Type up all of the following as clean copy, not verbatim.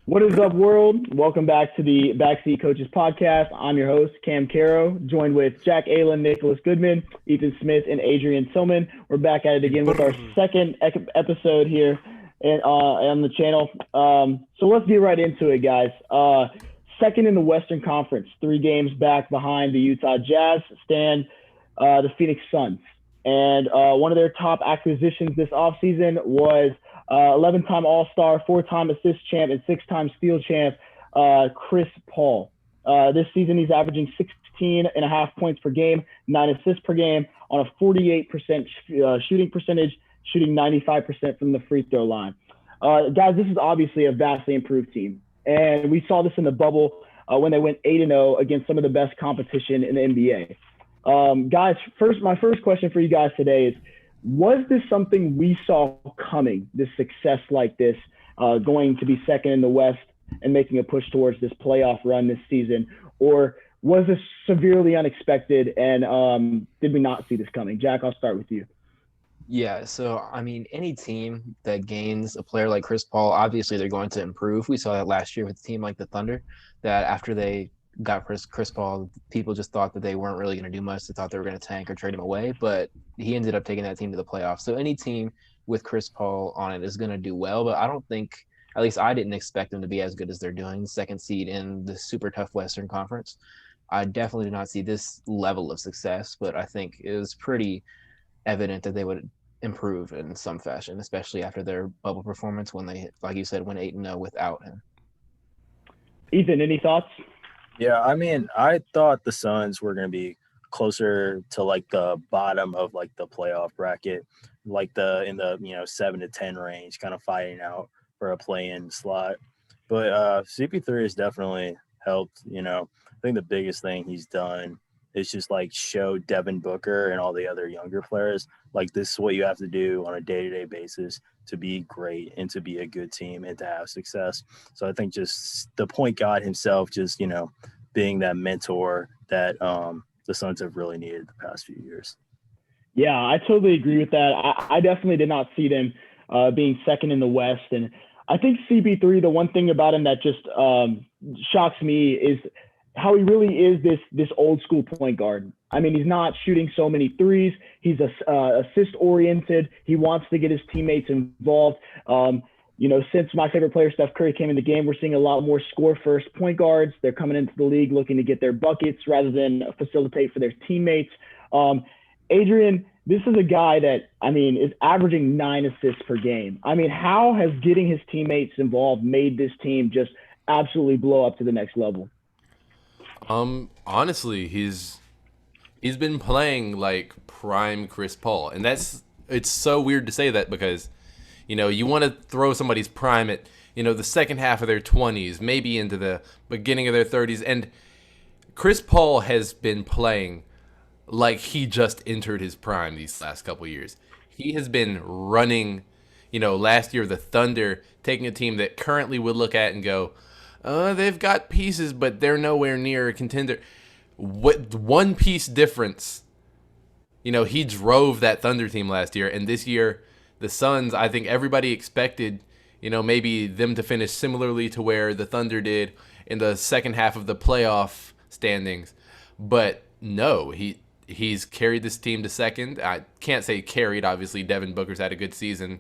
What is up, world? Welcome back to the Backseat Coaches podcast. I'm your host, Cam Caro, joined with Jack Allen, Nicholas Goodman, Ethan Smith, and Adrian Tillman. We're back at it again with our second episode here on the channel. So let's get right into it, guys. Second in the Western Conference, 3 games back behind the Utah Jazz, stand the Phoenix Suns. And one of their top acquisitions this offseason was 11-time All-Star, 4-time assist champ, and 6-time steal champ, Chris Paul. This season, he's averaging 16.5 points per game, 9 assists per game, on a 48% shooting percentage, shooting 95% from the free throw line. Guys, this is obviously a vastly improved team. And we saw this in the bubble when they went 8-0 against some of the best competition in the NBA. Guys, my first question for you guys today is, was this something we saw coming, this success like this, going to be second in the West and making a push towards this playoff run this season? Or was this severely unexpected and did we not see this coming? Jack, I'll start with you. Yeah, so I mean, any team that gains a player like Chris Paul, obviously they're going to improve. We saw that last year with a team like the Thunder, that after they got Chris Paul, people just thought that they weren't really going to do much. They thought they were going to tank or trade him away, but he ended up taking that team to the playoffs. So any team with Chris Paul on it is going to do well, but I don't think, at least I didn't expect them to be as good as they're doing, second seed in the super tough Western Conference. I definitely did not see this level of success, but I think it was pretty evident that they would improve in some fashion, especially after their bubble performance when they, like you said, went 8-0 without him. Ethan, any thoughts? Yeah, I mean, I thought the Suns were going to be closer to like the bottom of like the playoff bracket, like in the 7 to 10 range, kind of fighting out for a play-in slot. But CP3 has definitely helped. I think the biggest thing he's done is just like show Devin Booker and all the other younger players like this is what you have to do on a day-to-day basis to be great and to be a good team and to have success. So I think just the point guard himself, just being that mentor that the Suns have really needed the past few years. Yeah, I totally agree with that. I definitely did not see them being second in the West. And I think CP3, the one thing about him that just shocks me is how he really is this old school point guard. I mean, he's not shooting so many threes. He's assist oriented. He wants to get his teammates involved. Since my favorite player, Steph Curry, came in the game, we're seeing a lot more score first point guards. They're coming into the league looking to get their buckets rather than facilitate for their teammates. Adrian, this is a guy that, is averaging 9 assists per game. How has getting his teammates involved made this team just absolutely blow up to the next level? Honestly, he's been playing like prime Chris Paul, and it's so weird to say that because, you want to throw somebody's prime at, the second half of their 20s, maybe into the beginning of their 30s, and Chris Paul has been playing like he just entered his prime these last couple years. He has been running, last year the Thunder, taking a team that currently would look at and go, they've got pieces, but they're nowhere near a contender. What one piece difference, he drove that Thunder team last year, and this year, the Suns, I think everybody expected, maybe them to finish similarly to where the Thunder did in the second half of the playoff standings. But no, he's carried this team to second. I can't say carried, obviously. Devin Booker's had a good season.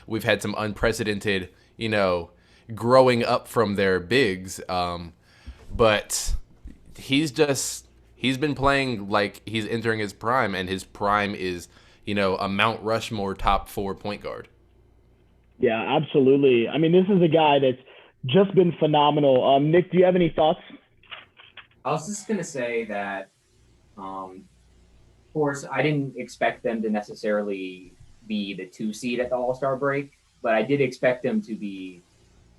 We've had some unprecedented, growing up from their bigs, but he's been playing like he's entering his prime, and his prime is a Mount Rushmore top 4 point guard. Yeah, absolutely. This is a guy that's just been phenomenal. Nick, do you have any thoughts? I was just gonna say that of course I didn't expect them to necessarily be the 2 seed at the All-Star break, but I did expect them to be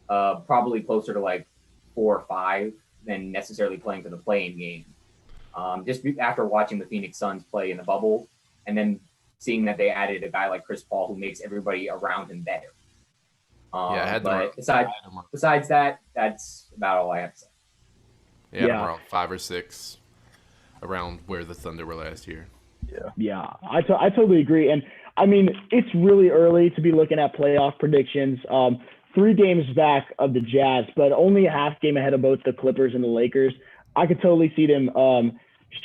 probably closer to like 4 or 5 than necessarily playing for the play-in game. Just after watching the Phoenix Suns play in the bubble and then seeing that they added a guy like Chris Paul who makes everybody around him better. But besides that, that's about all I have to say. Yeah, around 5 or 6 around where the Thunder were last year. Yeah, I totally agree. And it's really early to be looking at playoff predictions. 3 games back of the Jazz, but only a half game ahead of both the Clippers and the Lakers. I could totally see them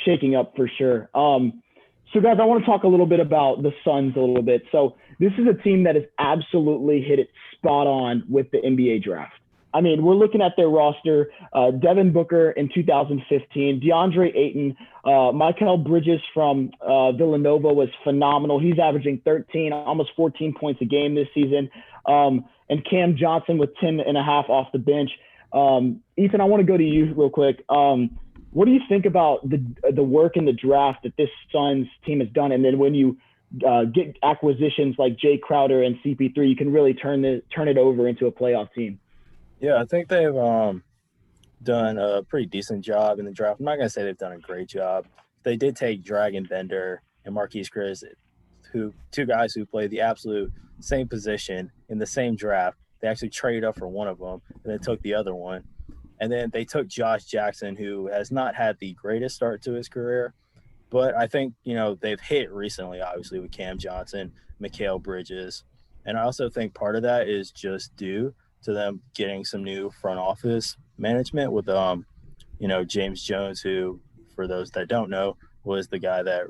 shaking up for sure. So, guys, I want to talk a little bit about the Suns a little bit. So this is a team that has absolutely hit it spot on with the NBA draft. I mean, we're looking at their roster, Devin Booker in 2015, DeAndre Ayton, Mickael Bridges from Villanova was phenomenal. He's averaging 13, almost 14 points a game this season. And Cam Johnson with 10 and a half off the bench. Ethan, I want to go to you real quick. What do you think about the work in the draft that this Suns team has done? And then when you get acquisitions like Jay Crowder and CP3, you can really turn it over into a playoff team. Yeah, I think they've done a pretty decent job in the draft. I'm not going to say they've done a great job. They did take Dragon Bender and Marquise Chris, two guys who played the absolute same position in the same draft. They actually traded up for one of them and then took the other one. And then they took Josh Jackson, who has not had the greatest start to his career. But I think, they've hit recently, obviously, with Cam Johnson, Mickael Bridges. And I also think part of that is just due to them getting some new front office management with, James Jones, who, for those that don't know, was the guy that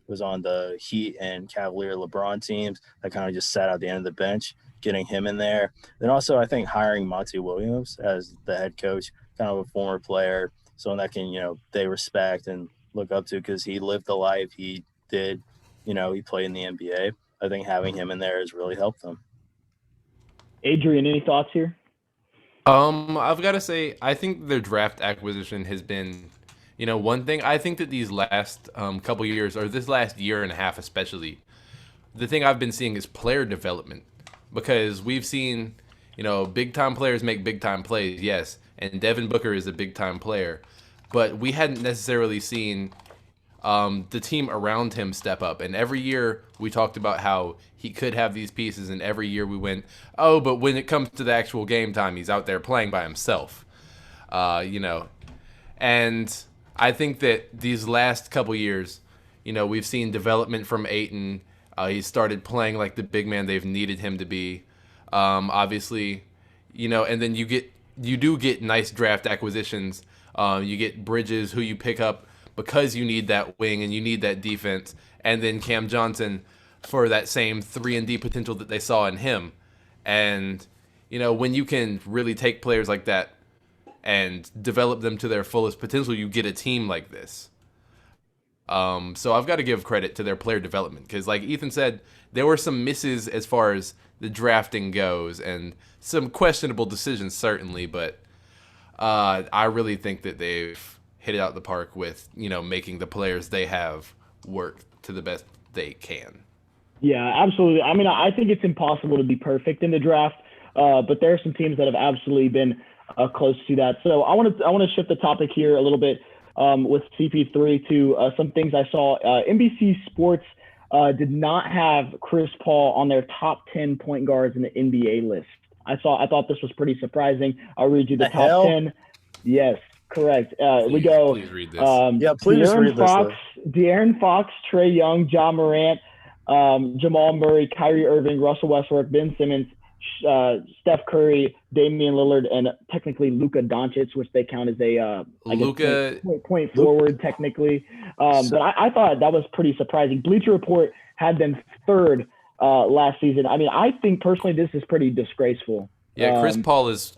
was on the Heat and Cavalier LeBron teams that kind of just sat out the end of the bench, getting him in there. Then also I think hiring Monty Williams as the head coach, kind of a former player, someone that can, they respect and look up to because he lived the life. He did, he played in the NBA. I think having him in there has really helped them. Adrian, any thoughts here? I've got to say, I think their draft acquisition has been, one thing. I think that these last couple years, or this last year and a half especially, the thing I've been seeing is player development. Because we've seen, big-time players make big-time plays, yes, and Devin Booker is a big-time player. But we hadn't necessarily seen the team around him step up. And every year we talked about how he could have these pieces, and every year we went, oh, but when it comes to the actual game time, he's out there playing by himself. And I think that these last couple years, we've seen development from Ayton. He started playing like the big man they've needed him to be. Obviously, and then you do get nice draft acquisitions. You get Bridges, who you pick up because you need that wing and you need that defense, and then Cam Johnson for that same 3-and-D potential that they saw in him. And, when you can really take players like that and develop them to their fullest potential, you get a team like this. So I've got to give credit to their player development because, like Ethan said, there were some misses as far as the drafting goes and some questionable decisions, certainly, but I really think that they've hit it out the park with, making the players they have work to the best they can. Yeah, absolutely. I mean, I think it's impossible to be perfect in the draft, but there are some teams that have absolutely been close to that. So I want to shift the topic here a little bit with CP3 to some things I saw. NBC Sports did not have Chris Paul on their top 10 point guards in the NBA list. I thought this was pretty surprising. I'll read you the top 10. Yes, correct. We go. Please read this. Please read this. De'Aaron Fox, Trae Young, Ja Morant, Jamal Murray, Kyrie Irving, Russell Westbrook, Ben Simmons, Steph Curry, Damian Lillard, and technically Luka Doncic, which they count as a point forward technically. But I thought that was pretty surprising. Bleacher Report had them third last season. I mean, I think personally this is pretty disgraceful. Yeah, Chris Paul is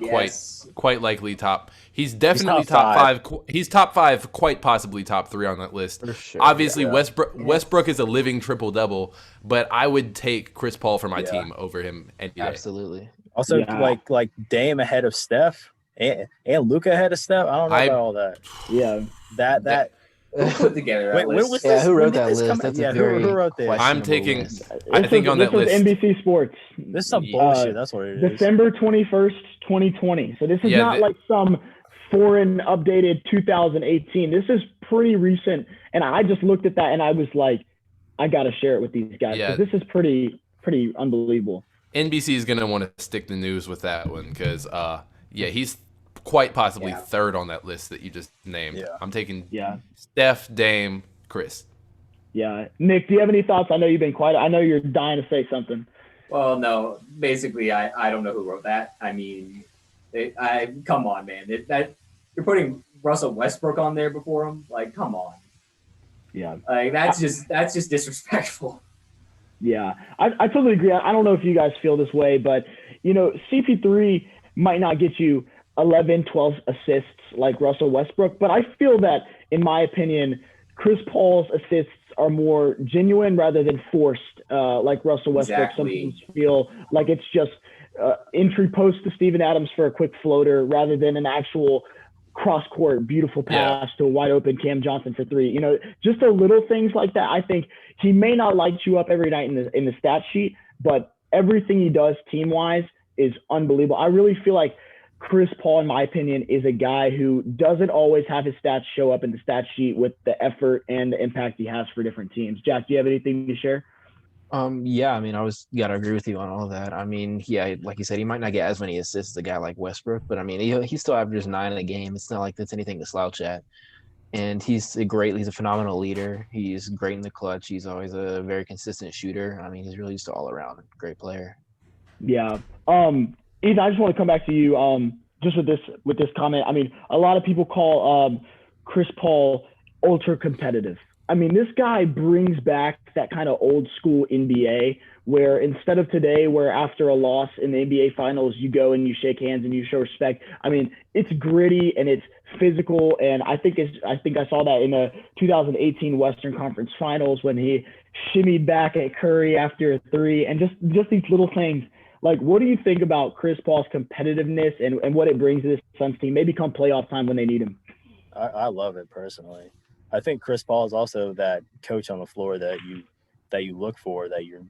quite likely top. He's definitely top five. He's top five, quite possibly top 3 on that list. For sure, obviously, yeah. Westbrook is a living triple-double, but I would take Chris Paul for my team over him any day. Absolutely. Also, like Dame ahead of Steph and Luka ahead of Steph. I don't know about all that. Yeah, that. We'll put together. Who wrote that list? That's who wrote this? I'm taking. List. I think on that list. This was NBC Sports. This is some bullshit. That's what it is. December 21st, 2020. So this is not like some foreign updated 2018. This is pretty recent. And I just looked at that and I was like, I got to share it with these guys. Yeah. This is pretty unbelievable. NBC is going to want to stick the news with that one because, he's quite possibly third on that list that you just named. Yeah. I'm taking Steph, Dame, Chris. Yeah. Nick, do you have any thoughts? I know you've been quiet. I know you're dying to say something. Well, no, basically, I don't know who wrote that. I mean, come on, man. That you're putting Russell Westbrook on there before him. Like, come on. Yeah. Like that's just disrespectful. Yeah, I totally agree. I don't know if you guys feel this way, but, CP3 might not get you 11, 12 assists like Russell Westbrook, but I feel that, in my opinion, Chris Paul's assists are more genuine rather than forced, like Russell Westbrook. Exactly. Sometimes feel like it's just entry post to Steven Adams for a quick floater rather than an actual cross-court beautiful pass to a wide-open Cam Johnson for three. Just the little things like that. I think he may not light you up every night in the stat sheet, but everything he does team-wise is unbelievable. I really feel like Chris Paul, in my opinion, is a guy who doesn't always have his stats show up in the stat sheet with the effort and the impact he has for different teams. Jack, do you have anything to share? Yeah, I mean, gotta agree with you on all that. I mean, yeah, like you said, he might not get as many assists as a guy like Westbrook, but I mean, he still averages 9 in a game. It's not like that's anything to slouch at. And he's a phenomenal leader. He's great in the clutch. He's always a very consistent shooter. I mean, he's really just all around great player. Yeah. Ethan, I just want to come back to you just with this comment. I mean, a lot of people call Chris Paul ultra competitive. I mean, this guy brings back that kind of old school NBA where instead of today, where after a loss in the NBA finals, you go and you shake hands and you show respect. I mean, it's gritty and it's physical. And I think I saw that in the 2018 Western Conference Finals when he shimmied back at Curry after a three, and just these little things. Like, what do you think about Chris Paul's competitiveness and what it brings to this Suns team, maybe come playoff time when they need him? I love it personally. I think Chris Paul is also that coach on the floor that you look for,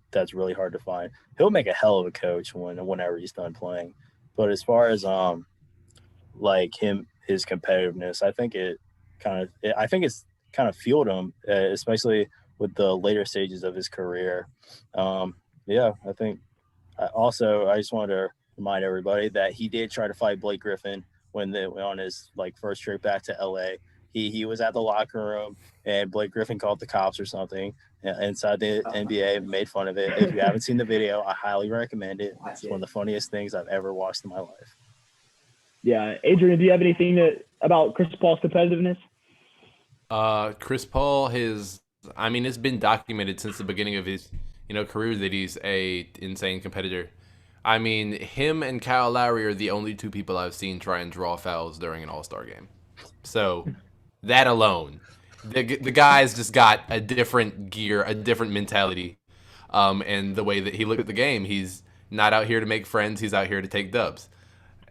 that's really hard to find. He'll make a hell of a coach whenever he's done playing. But as far as like his competitiveness, I think it's kind of fueled him, especially with the later stages of his career. I think. I just wanted to remind everybody that he did try to fight Blake Griffin on his first trip back to LA. He was at the locker room and Blake Griffin called the cops or something inside the NBA, made fun of it. If you haven't seen the video, I highly recommend it. It's one of the funniest things I've ever watched in my life. Yeah, Adrian, do you have anything about Chris Paul's competitiveness? Chris Paul, it's been documented since the beginning of his career that he's a insane competitor. I mean, him and Kyle Lowry are the only two people I've seen try and draw fouls during an All-Star game. So that alone, the guy's just got a different gear, a different mentality, and the way that he looked at the game. He's not out here to make friends. He's out here to take dubs.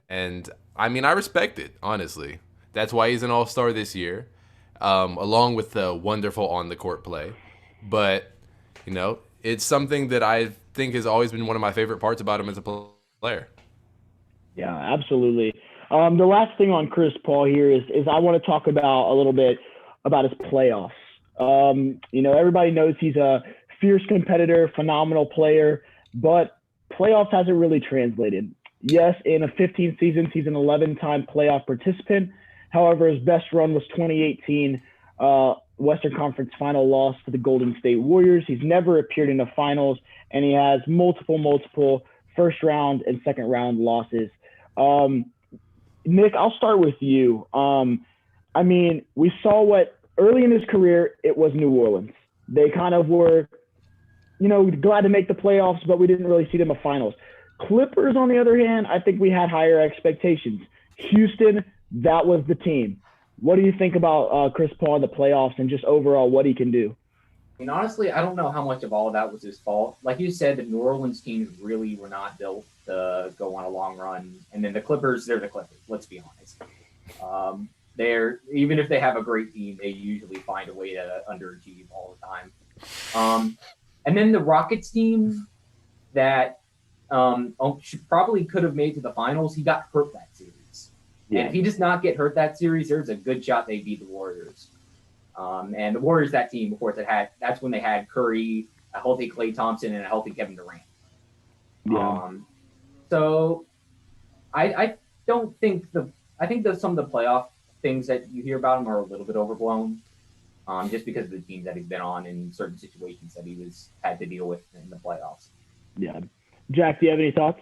And I mean, I respect it, honestly. That's why he's an All-Star this year, along with the wonderful on-the-court play. But, it's something that I think has always been one of my favorite parts about him as a player. Yeah, absolutely. The last thing on Chris Paul here is I want to talk about a little bit about his playoffs. Everybody knows he's a fierce competitor, phenomenal player, but playoffs hasn't really translated. Yes, in a 15 seasons, he's an 11-time playoff participant. However, his best run was 2018 Western Conference final loss to the Golden State Warriors. He's never appeared in the finals, and he has multiple first round and second round losses. Nick, I'll start with you. We saw what early in his career, it was New Orleans. They kind of were, glad to make the playoffs, but we didn't really see them in finals. Clippers, on the other hand, I think we had higher expectations. Houston, that was the team. What do you think about Chris Paul in the playoffs and just overall what he can do? I mean, honestly, I don't know how much of all of that was his fault. Like you said, the New Orleans teams really were not built to go on a long run. And then the Clippers, they're the Clippers, let's be honest. Even if they have a great team, they usually find a way to underachieve all the time. And then the Rockets team that probably could have made to the finals, he got hurt that series. Yeah. And if he does not get hurt that series, there's a good shot they beat the Warriors. And the Warriors, that team, of course, that's when they had Curry, a healthy Klay Thompson, and a healthy Kevin Durant. Yeah. So I don't think I think that some of the playoff things that you hear about him are a little bit overblown, just because of the teams that he's been on in certain situations that he had to deal with in the playoffs. Yeah. Jack, do you have any thoughts?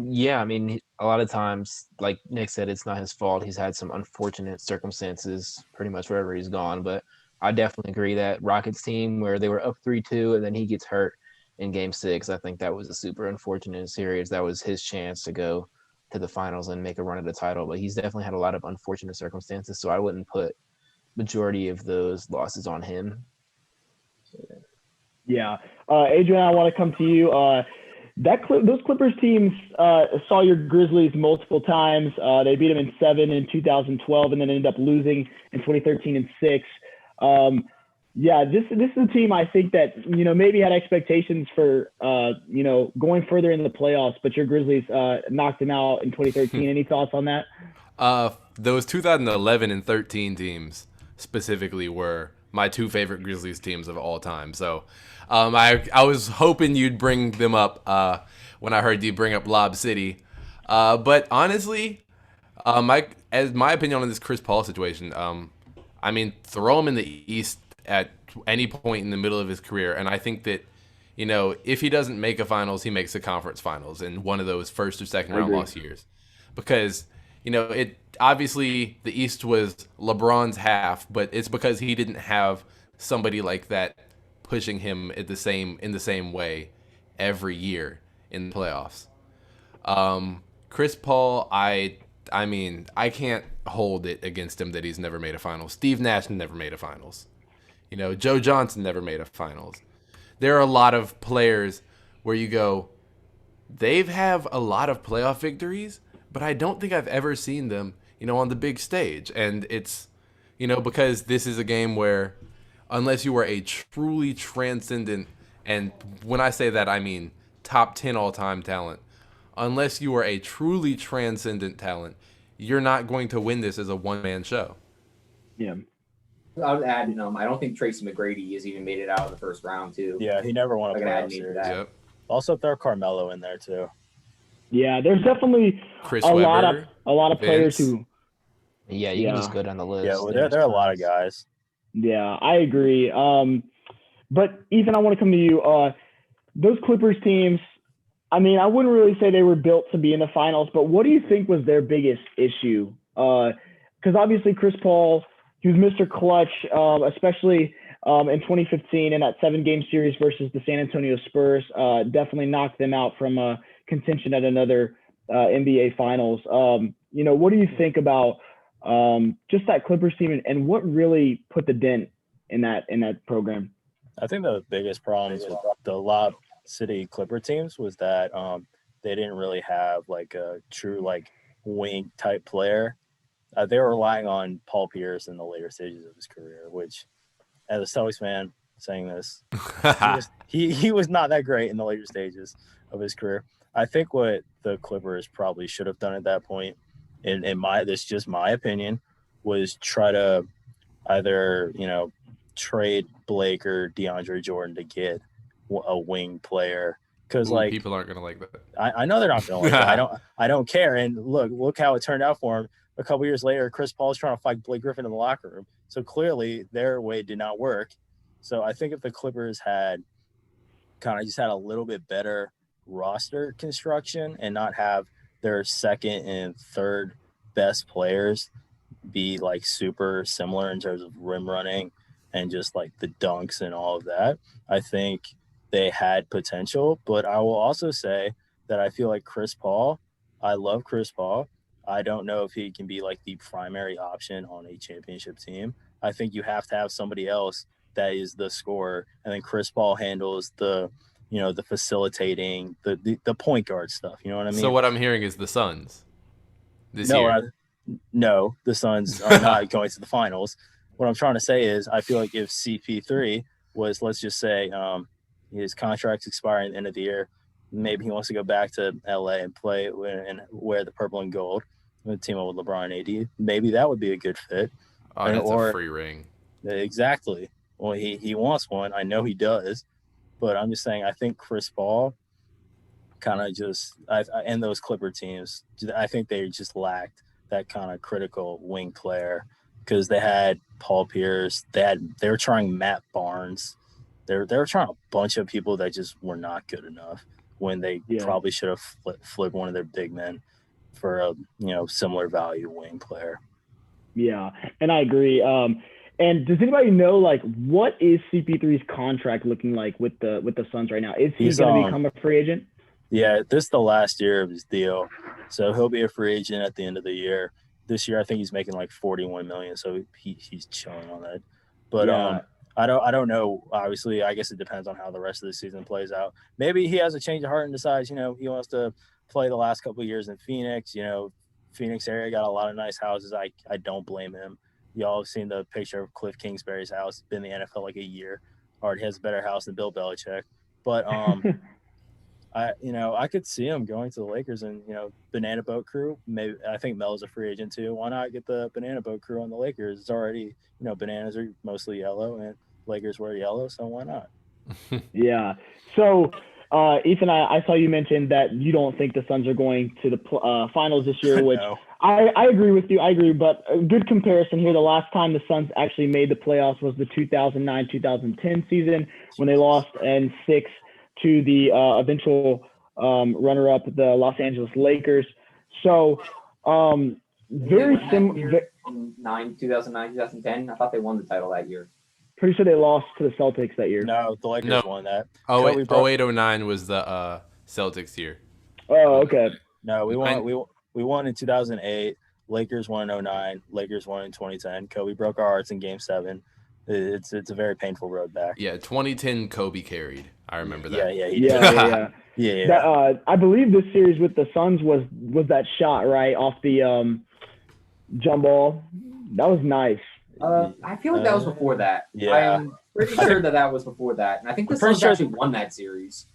Yeah, I mean, a lot of times, like Nick said, it's not his fault. He's had some unfortunate circumstances pretty much wherever he's gone. But I definitely agree that Rockets team where they were up 3-2 and then he gets hurt in game 6, I think that was a super unfortunate series. That was his chance to go to the finals and make a run at the title. But he's definitely had a lot of unfortunate circumstances. So I wouldn't put majority of those losses on him. Yeah. Adrian, I want to come to you. Those Clippers teams saw your Grizzlies multiple times. They beat them in 7 in 2012 and then ended up losing in 2013 and 6. Yeah, this is a team I think that, maybe had expectations for, going further in the playoffs, but your Grizzlies knocked them out in 2013. Any thoughts on that? Those 2011 and 13 teams specifically were my two favorite Grizzlies teams of all time. So I was hoping you'd bring them up when I heard you bring up Lob City. But honestly, my opinion on this Chris Paul situation, I mean, throw him in the East at any point in the middle of his career. And I think that, if he doesn't make a finals, he makes a conference finals in one of those first or second round loss years. Because, it obviously the East was LeBron's half, but it's because he didn't have somebody like that pushing him in the same way every year in the playoffs. Chris Paul, I mean, I can't hold it against him that he's never made a finals. Steve Nash never made a finals. Joe Johnson never made a finals. There are a lot of players where you go, they have a lot of playoff victories, but I don't think I've ever seen them, on the big stage. And it's, because this is a game where unless you are a truly transcendent, and when I say that, I mean top 10 all-time talent, unless you are a truly transcendent talent, you're not going to win this as a one-man show. Yeah. I would add, I don't think Tracy McGrady has even made it out of the first round, too. Yeah, he never won a playoff series. Yep. Also throw Carmelo in there, too. Yeah, there's definitely a lot of players who. Yeah, you can just go down the list. Yeah, well, there are a lot of guys. Yeah, I agree. But Ethan, I want to come to you. Those Clippers teams, I mean, I wouldn't really say they were built to be in the finals, but what do you think was their biggest issue? Because obviously Chris Paul, he was Mr. Clutch, especially in 2015 in that 7-game series versus the San Antonio Spurs. Definitely knocked them out from contention at another NBA Finals. What do you think about just that Clippers team and what really put the dent in that program? I think the biggest problems with the Lob City Clipper teams was that they didn't really have like a true like wing type player. They were relying on Paul Pierce in the later stages of his career, which, as a Celtics fan saying this, he was not that great in the later stages of his career. I think what the Clippers probably should have done at that point, this is just my opinion, was try to either trade Blake or DeAndre Jordan to get a wing player. Because like people aren't gonna like that. I know they're not gonna like that. I don't care. And look how it turned out for him. A couple years later, Chris Paul is trying to fight Blake Griffin in the locker room. So clearly their way did not work. So I think if the Clippers had kind of just had a little bit better roster construction and not have their second and third best players be like super similar in terms of rim running and just like the dunks and all of that, I think they had potential. But I will also say that I feel like Chris Paul, I love Chris Paul. I don't know if he can be like the primary option on a championship team. I think you have to have somebody else that is the scorer, and then Chris Paul handles the facilitating, the point guard stuff. You know what I mean? So what I'm hearing is the Suns this No, year. No, the Suns are not going to the finals. What I'm trying to say is I feel like if CP3 was, let's just say, his contract's expiring at the end of the year, maybe he wants to go back to LA and play and wear the purple and gold with team up with LeBron and AD. Maybe that would be a good fit. Oh, that's a free ring. Exactly. Well, he wants one. I know he does. But I'm just saying, I think Chris Paul kind of just and those Clipper teams, I think they just lacked that kind of critical wing player because they had Paul Pierce. They were trying Matt Barnes. They were trying a bunch of people that just were not good enough. when they Yeah. probably should have flipped one of their big men for a similar value wing player. Yeah, and I agree. And does anybody know like what is CP3's contract looking like with the Suns right now? Is he going to become a free agent? Yeah, this is the last year of his deal, so he'll be a free agent at the end of the year. This year, I think he's making like $41 million, so he's chilling on that. But Yeah. I don't know. Obviously, I guess it depends on how the rest of the season plays out. Maybe he has a change of heart and decides, he wants to play the last couple of years in Phoenix. Phoenix area got a lot of nice houses. I don't blame him. Y'all have seen the picture of Cliff Kingsbury's house. Been in the NFL like a year. Already has a better house than Bill Belichick. But I could see him going to the Lakers and, Banana Boat Crew. Maybe I think Mel's a free agent too. Why not get the Banana Boat Crew on the Lakers? It's already, bananas are mostly yellow and Lakers wear yellow, so why not? Yeah. So, Ethan, I saw you mentioned that you don't think the Suns are going to the finals this year, which No. I agree with you. I agree, but a good comparison here. The last time the Suns actually made the playoffs was the 2009-2010 season when they lost in 6 to the eventual runner-up, the Los Angeles Lakers. So, very similar. 2009-2010. I thought they won the title that year. Pretty sure they lost to the Celtics that year. No, the Lakers won that. 08-09 was the Celtics year. Oh, okay. No, we won in 2008. Lakers won in 09. Lakers won in 2010. Kobe broke our hearts in Game 7. It's a very painful road back. Yeah, 2010 Kobe carried. I remember that. Yeah. That, I believe this series with the Suns was that shot right off the jump ball. That was nice. I feel like that was before that. Yeah. I'm pretty sure that was before that, and I think the Suns actually won that series.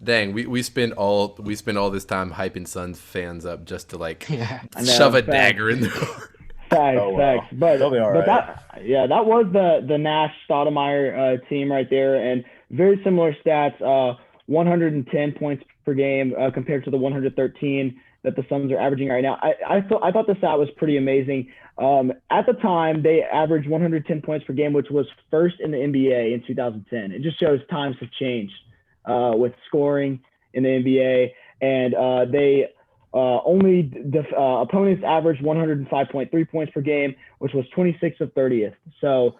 Dang, we spend all this time hyping Suns fans up just to facts. shove a dagger in there. Facts. But they'll be all right. That was the Nash Stoudemire team right there, and very similar stats. 110 points per game compared to the 113 that the Suns are averaging right now. I thought the stat was pretty amazing. At the time, they averaged 110 points per game, which was first in the NBA in 2010. It just shows times have changed with scoring in the NBA, and they opponents averaged 105.3 points per game, which was 26th of 30th. So,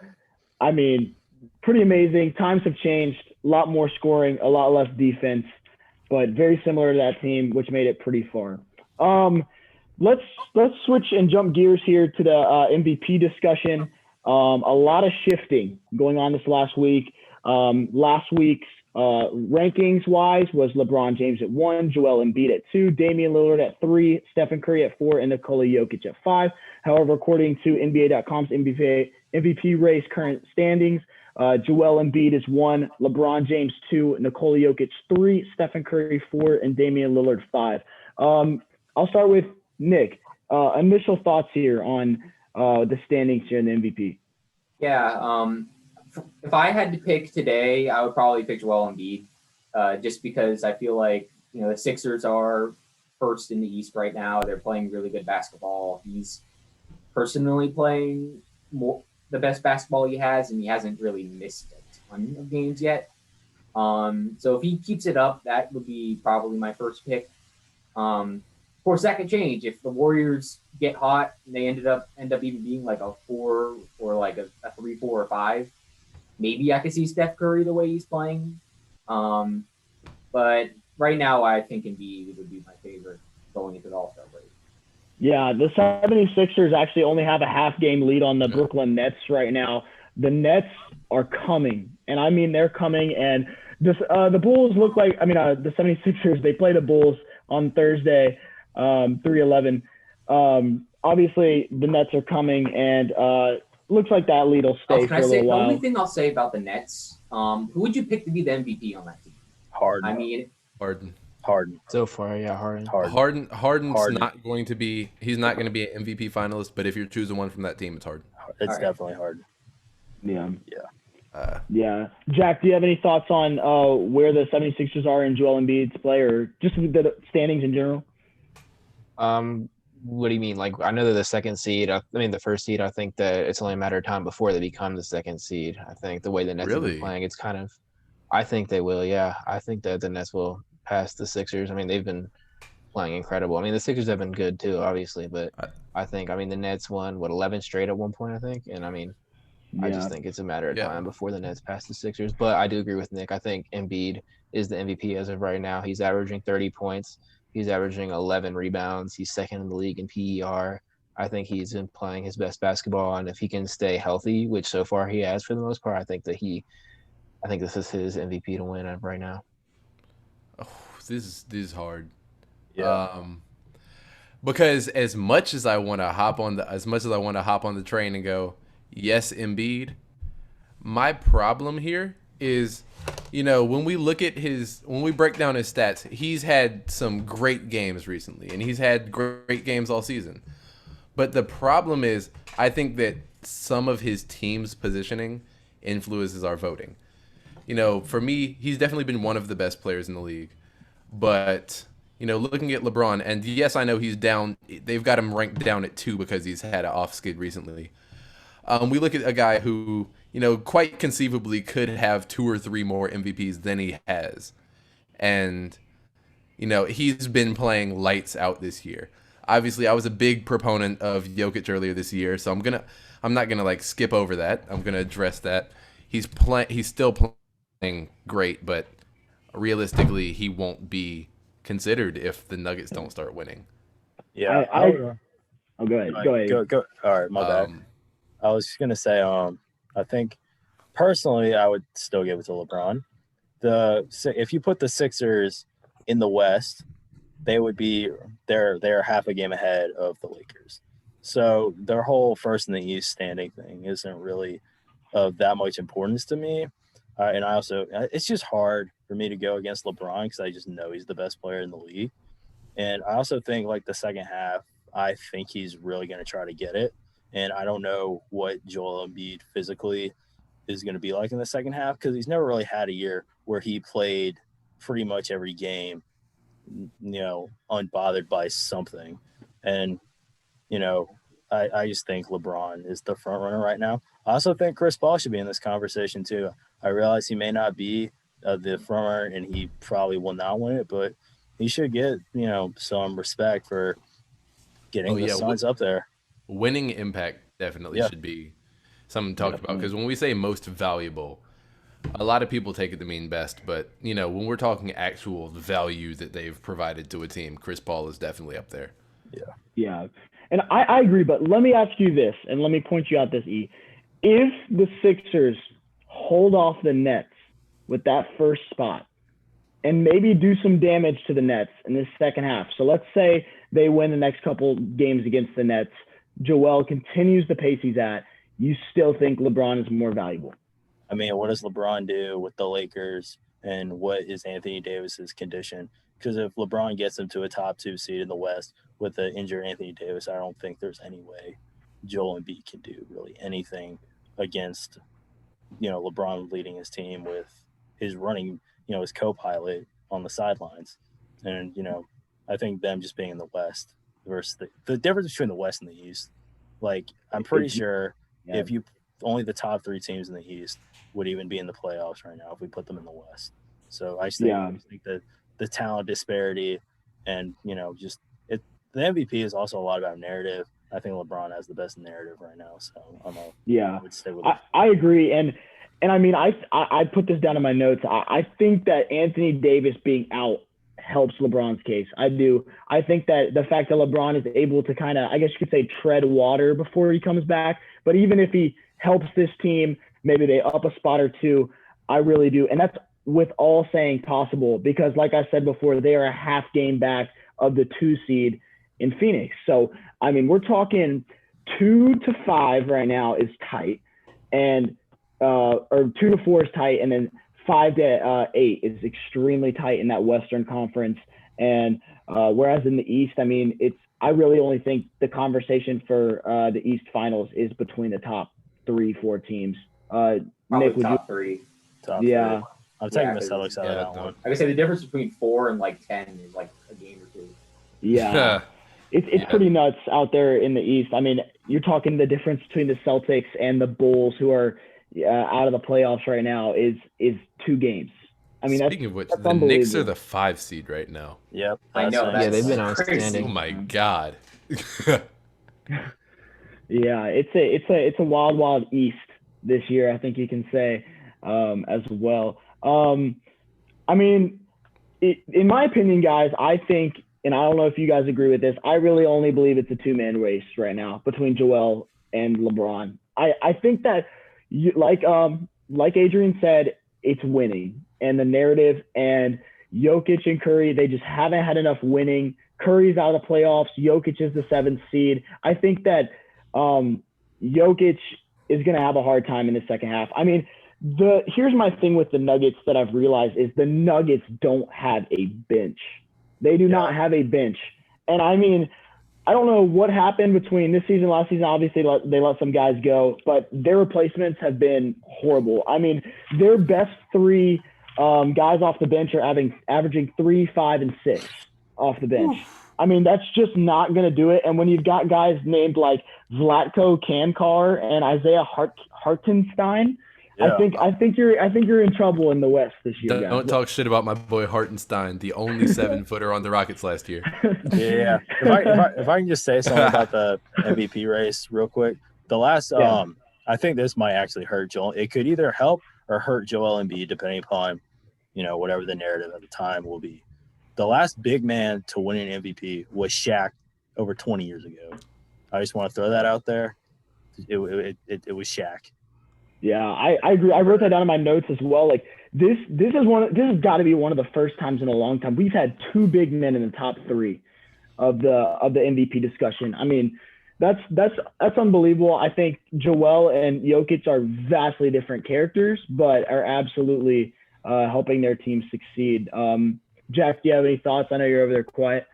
I mean, pretty amazing. Times have changed. A lot more scoring, a lot less defense, but very similar to that team, which made it pretty far. Let's switch and jump gears here to the MVP discussion. A lot of shifting going on this last week. Last week's rankings wise was LeBron James at 1, Joel Embiid at 2, Damian Lillard at 3, Stephen Curry at 4, and Nikola Jokic at 5. However, according to NBA.com's MVP race current standings, Joel Embiid is 1, LeBron James 2, Nikola Jokic 3, Stephen Curry 4, and Damian Lillard 5. I'll start with Nick. Initial thoughts here on the standings here in the MVP. Yeah, if I had to pick today, I would probably pick Joel Embiid, just because I feel like the Sixers are first in the East right now. They're playing really good basketball. He's personally playing the best basketball he has, and he hasn't really missed a ton of games yet. So if he keeps it up, that would be probably my first pick. Of course, that could change if the Warriors get hot and they end up even being like a 4 or like a 3, 4, or 5. Maybe I could see Steph Curry the way he's playing. But right now, I think Embiid would be my favorite going into the All-Star break. Yeah, the 76ers actually only have a half-game lead on the Brooklyn Nets right now. The Nets are coming, and I mean they're coming. And the Bulls look like – the 76ers, they play the Bulls on Thursday, 3-11. Obviously, the Nets are coming, and looks like that lead will stay for a little while. The only thing I'll say about the Nets, who would you pick to be the MVP on that team? Harden. Harden. So far, yeah, Harden. Harden's not going to be. He's not going to be an MVP finalist. But if you're choosing one from that team, it's Harden. It's definitely Harden. Yeah. Jack, do you have any thoughts on where the 76ers are in Joel Embiid's play, or just the standings in general? What do you mean? Like, I know they're the second seed. The first seed. I think that it's only a matter of time before they become the second seed. I think the way the Nets have been playing, it's kind of. I think they will. Yeah, I think that the Nets will past the Sixers. I mean, they've been playing incredible. I mean, the Sixers have been good too, obviously, but I think the Nets won 11 straight at one point, I think, and I mean, I just think it's a matter of time before the Nets pass the Sixers. But I do agree with Nick. I think Embiid is the MVP as of right now. He's averaging 30 points. He's averaging 11 rebounds. He's second in the league in PER. I think he's been playing his best basketball, and if he can stay healthy, which so far he has for the most part, I think this is his MVP to win right now. Oh, this is hard. Yeah. Because as much as I want to hop on the train and go, yes, Embiid, my problem here is, when we break down his stats, he's had some great games recently, and he's had great games all season. But the problem is, I think that some of his team's positioning influences our voting. For me, he's definitely been one of the best players in the league. But, looking at LeBron, and yes, I know he's down. They've got him ranked down at 2 because he's had an off skid recently. We look at a guy who, quite conceivably could have 2 or 3 more MVPs than he has. And, he's been playing lights out this year. Obviously, I was a big proponent of Jokic earlier this year, so I'm not gonna skip over that. I'm gonna address that. He's still playing great, but realistically, he won't be considered if the Nuggets don't start winning. Yeah. Go ahead. Go. All right, my bad. I was just gonna say, I think personally, I would still give it to LeBron. If you put the Sixers in the West, they would be they're half a game ahead of the Lakers. So their whole first in the East standing thing isn't really of that much importance to me. And I also, it's just hard for me to go against LeBron because I just know he's the best player in the league. And I also think the second half, I think he's really going to try to get it. And I don't know what Joel Embiid physically is going to be like in the second half because he's never really had a year where he played pretty much every game, unbothered by something. And, I just think LeBron is the front runner right now. I also think Chris Paul should be in this conversation too. I realize he may not be the front runner and he probably will not win it, but he should get, some respect for getting the Suns up there. Winning impact definitely should be something talked about because when we say most valuable, a lot of people take it to mean best, but when we're talking actual value that they've provided to a team, Chris Paul is definitely up there. Yeah. And I agree, but let me ask you this, and let me point you out this, E. If the Sixers hold off the Nets with that first spot and maybe do some damage to the Nets in this second half. So let's say they win the next couple games against the Nets. Joel continues the pace he's at. You still think LeBron is more valuable? I mean, what does LeBron do with the Lakers and what is Anthony Davis's condition? Because if LeBron gets him to a top 2 seed in the West with the injured Anthony Davis, I don't think there's any way Joel Embiid can do really anything against, LeBron leading his team with his running, his co-pilot on the sidelines. And, I think them just being in the West versus the difference between the West and the East, I'm pretty sure if you only the top 3 teams in the East would even be in the playoffs right now if we put them in the West. So I just think that the talent disparity and, the MVP is also a lot about narrative. I think LeBron has the best narrative right now. So I would stay with I agree. And I mean, I put this down in my notes. I think that Anthony Davis being out helps LeBron's case. I do. I think that the fact that LeBron is able to kind of, I guess you could say, tread water before he comes back. But even if he helps this team, maybe they up a spot or 2, I really do. And that's with all saying possible because, like I said before, they are a half game back of the 2 seed in Phoenix. So, I mean, we're talking 2 to 5 right now is tight, and or 2 to 4 is tight, and then 5 to 8 is extremely tight in that Western Conference. And whereas in the East, I mean, I really only think the conversation for the East Finals is between the top 3-4 teams. Nick, top 3. Top 3. I'm taking the Celtics out of that one. I would say the difference between 4 and 10 is a game or 2. Yeah. It's pretty nuts out there in the East. I mean, you're talking the difference between the Celtics and the Bulls, who are out of the playoffs right now, is 2 games. I mean, Speaking of which, that's the Knicks are unbelievable. the 5 seed right now. Yep. I know, nice. Yeah, they've been That's outstanding. crazy. Oh my god. Yeah, it's a wild East this year. I think you can say as well. I mean, in my opinion, guys, I think, and I don't know if you guys agree with this, I really only believe it's a two-man race right now between Joel and LeBron. I think that, like Adrian said, it's winning, and the narrative, and Jokic and Curry, they just haven't had enough winning. Curry's out of the playoffs. Jokic is the 7th seed. I think that Jokic is going to have a hard time in the second half. I mean, here's my thing with the Nuggets that I've realized is the Nuggets don't have a bench. They do not have a bench. And I mean, I don't know what happened between this season and last season. Obviously, they let some guys go, but their replacements have been horrible. I mean, their best 3 guys off the bench are averaging 3, 5, and 6 off the bench. I mean, that's just not going to do it. And when you've got guys named like Zlatko Kankar and Isaiah Hartenstein, Yeah. I think you're in trouble in the West this year, guys. Don't talk shit about my boy Hartenstein, the only 7-footer on the Rockets last year. Yeah. If I can just say something about the MVP race real quick, the last I think this might actually hurt Joel. It could either help or hurt Joel Embiid, depending upon whatever the narrative at the time will be. The last big man to win an MVP was Shaq over 20 years ago. I just want to throw that out there. It was Shaq. Yeah, I agree. I wrote that down in my notes as well. Like this has got to be one of the first times in a long time we've had 2 big men in the top 3 of the MVP discussion. I mean, that's unbelievable. I think Joel and Jokic are vastly different characters, but are absolutely helping their team succeed. Jack, do you have any thoughts? I know you're over there quiet.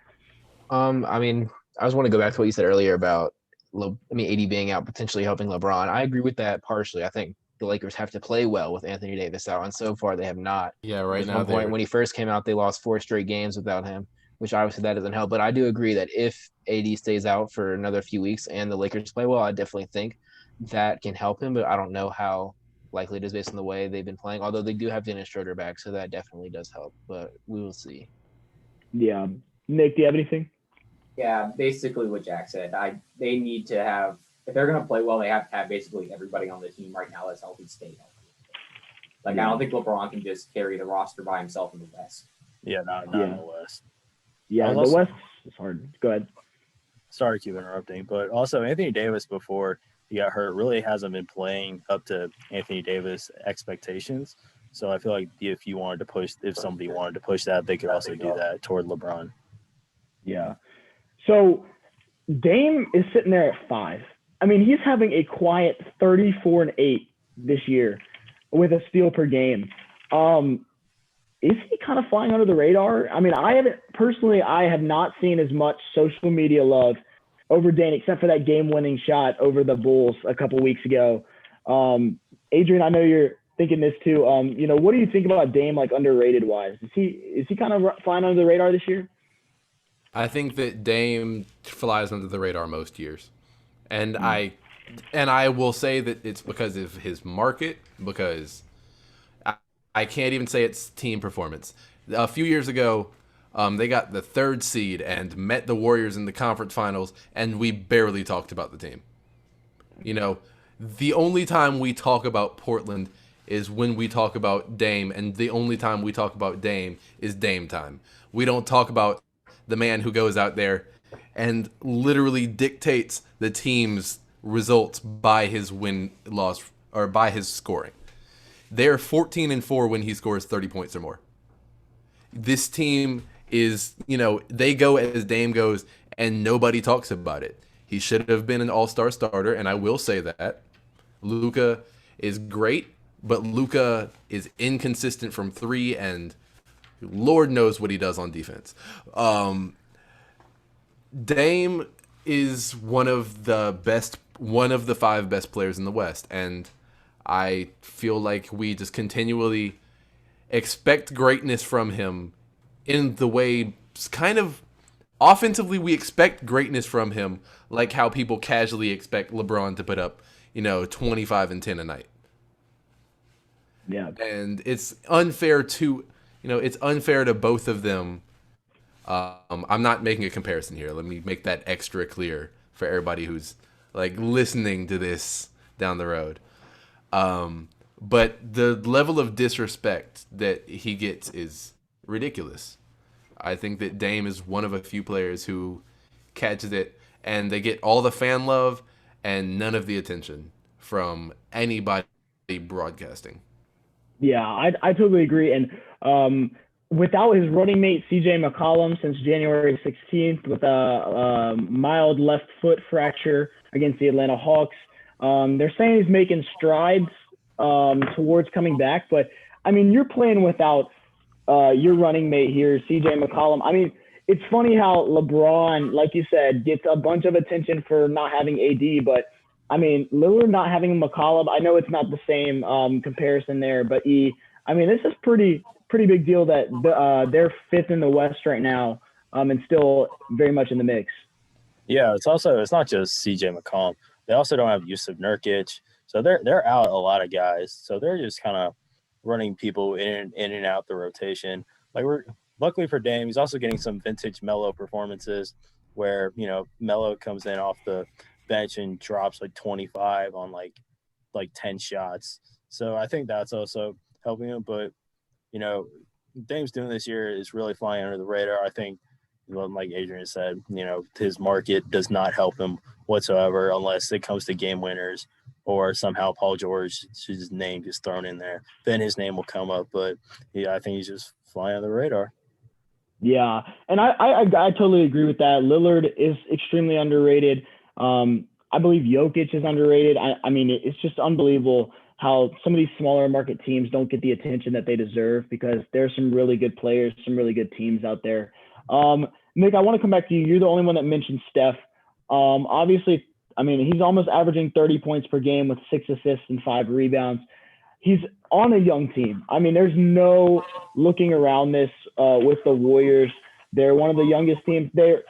I mean, I just want to go back to what you said earlier about AD being out, potentially helping LeBron. I agree with that partially. I think the Lakers have to play well with Anthony Davis out, and so far they have not. Yeah, right now. At one point, when he first came out, they lost 4 straight games without him, which obviously that doesn't help. But I do agree that if AD stays out for another few weeks and the Lakers play well, I definitely think that can help him. But I don't know how likely it is based on the way they've been playing. Although they do have Dennis Schroeder back, so that definitely does help. But we will see. Yeah, Nick, do you have anything? Yeah, basically what Jack said. They need to have, if they're going to play well, they have to have basically everybody on the team right now that's healthy stay healthy. Like, I don't think LeBron can just carry the roster by himself in the West. Yeah, not in the West. Yeah, the West is hard. Go ahead. Sorry to keep interrupting, but also Anthony Davis, before he got hurt, really hasn't been playing up to Anthony Davis expectations. So I feel like if somebody wanted to push that, they could also do that toward LeBron. Yeah. So Dame is sitting there at 5. I mean, he's having a quiet 34-8 this year with a steal per game. Is he kind of flying under the radar? I mean, I have not seen as much social media love over Dame, except for that game-winning shot over the Bulls a couple weeks ago. Adrian, I know you're thinking this too. What do you think about Dame, like underrated wise? Is he kind of flying under the radar this year? I think that Dame flies under the radar most years, and I will say that it's because of his market. Because I can't even say it's team performance. A few years ago, they got the 3rd seed and met the Warriors in the conference finals, and we barely talked about the team. The only time we talk about Portland is when we talk about Dame, and the only time we talk about Dame is Dame time. We don't talk about the man who goes out there and literally dictates the team's results by his win-loss or by his scoring. They're 14-4 when he scores 30 points or more. This team is, they go as Dame goes, and nobody talks about it. He should have been an all-star starter, and I will say that. Luka is great, but Luka is inconsistent from 3, and Lord knows what he does on defense. Dame is one of the 5 best players in the West, and I feel like we just continually expect greatness from him in the way kind of offensively we expect greatness from him, like how people casually expect LeBron to put up, 25 and 10 a night. Yeah. And it's unfair to it's unfair to both of them. I'm not making a comparison here. Let me make that extra clear for everybody who's like listening to this down the road. But the level of disrespect that he gets is ridiculous. I think that Dame is one of a few players who catches it, and they get all the fan love and none of the attention from anybody broadcasting. Yeah, I totally agree. And without his running mate CJ McCollum since January 16th with a mild left foot fracture against the Atlanta Hawks, they're saying he's making strides towards coming back. But I mean, you're playing without your running mate here, CJ McCollum. I mean, it's funny how LeBron, like you said, gets a bunch of attention for not having AD, but I mean, Lillard not having McCollum, I know it's not the same comparison there, but I mean, this is pretty big deal that they're fifth in the West right now and still very much in the mix. Yeah, it's not just CJ McCollum. They also don't have Yusuf Nurkic, so they're out a lot of guys. So they're just kind of running people in and out the rotation. Like luckily for Dame, he's also getting some vintage Melo performances where Melo comes in off the bench and drops like 25 on like 10 shots. So I think that's also helping him. But Dame's doing this year is really flying under the radar. I think, like Adrian said, his market does not help him whatsoever unless it comes to game winners or somehow Paul George's name gets thrown in there. Then his name will come up. But yeah, I think he's just flying under the radar. Yeah, and I totally agree with that. Lillard is extremely underrated. I believe Jokic is underrated. I mean, it's just unbelievable how some of these smaller market teams don't get the attention that they deserve because there's some really good players, some really good teams out there. Nick, I want to come back to you. You're the only one that mentioned Steph. Obviously, I mean, he's almost averaging 30 points per game with 6 assists and 5 rebounds. He's on a young team. I mean, there's no looking around this with the Warriors. They're one of the youngest teams. They're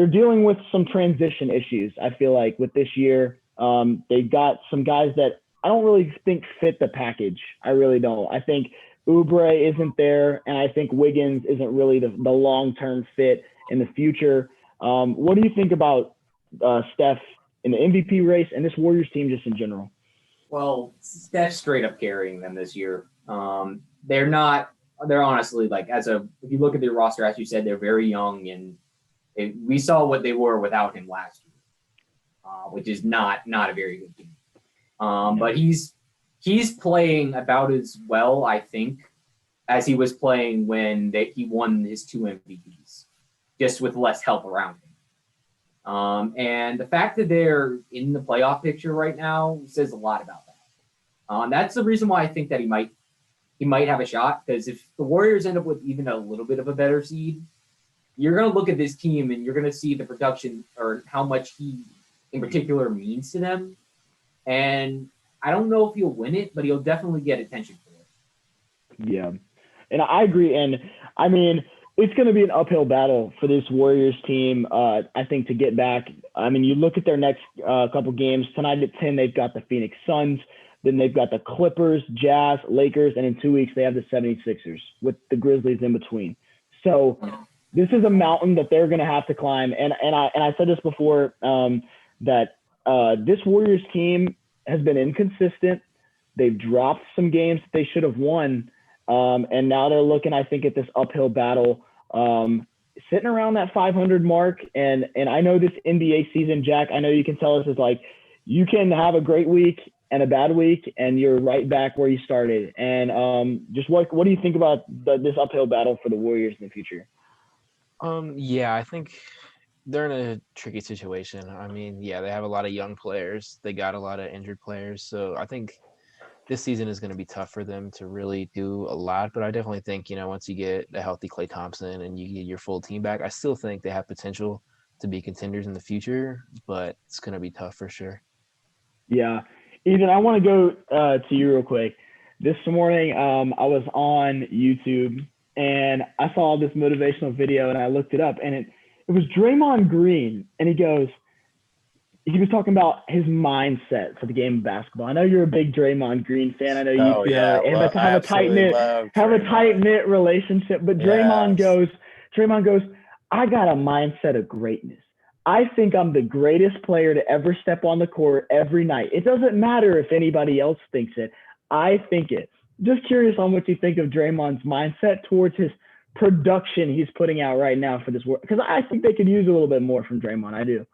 dealing with some transition issues, I feel like, with this year. They've got some guys that I don't really think fit the package. I really don't. I think Oubre isn't there, and I think Wiggins isn't really the long-term fit in the future. What do you think about Steph in the MVP race and this Warriors team just in general? Well, Steph's straight up carrying them this year. They're honestly, like, if you look at their roster, as you said, they're very young, and we saw what they were without him last year, which is not a very good team. But he's playing about as well, I think, as he was playing when he won his 2 MVPs, just with less help around him. And the fact that they're in the playoff picture right now says a lot about that. That's the reason why I think that he might have a shot, because if the Warriors end up with even a little bit of a better seed, you're going to look at this team and you're going to see the production or how much he in particular means to them. And I don't know if he'll win it, but he'll definitely get attention for it. Yeah, and I agree. And I mean, it's going to be an uphill battle for this Warriors team, I think, to get back. I mean, you look at their next couple games. Tonight at 10, they've got the Phoenix Suns. Then they've got the Clippers, Jazz, Lakers, and in 2 weeks, they have the 76ers with the Grizzlies in between. So this is a mountain that they're going to have to climb. And I said this before, that this Warriors team has been inconsistent. They've dropped some games that they should have won. And now they're looking, I think, at this uphill battle, sitting around that 500 mark. And I know this NBA season, Jack, I know you can tell us is like, you can have a great week and a bad week, and you're right back where you started. And just what do you think about this uphill battle for the Warriors in the future? Yeah, I think they're in a tricky situation. I mean, yeah, they have a lot of young players. They got a lot of injured players. So I think this season is going to be tough for them to really do a lot. But I definitely think, once you get a healthy Klay Thompson and you get your full team back, I still think they have potential to be contenders in the future, but it's going to be tough for sure. Yeah. Ethan, I want to go to you real quick. This morning, I was on YouTube and I saw this motivational video and I looked it up, and it was Draymond Green, and he goes, he was talking about his mindset for the game of basketball. I know you're a big Draymond Green fan. I know you two have a tight knit relationship. But Draymond goes, I got a mindset of greatness. I think I'm the greatest player to ever step on the court every night. It doesn't matter if anybody else thinks it. I think it. Just curious on what you think of Draymond's mindset towards his production he's putting out right now for this work, because I think they could use a little bit more from Draymond. I do.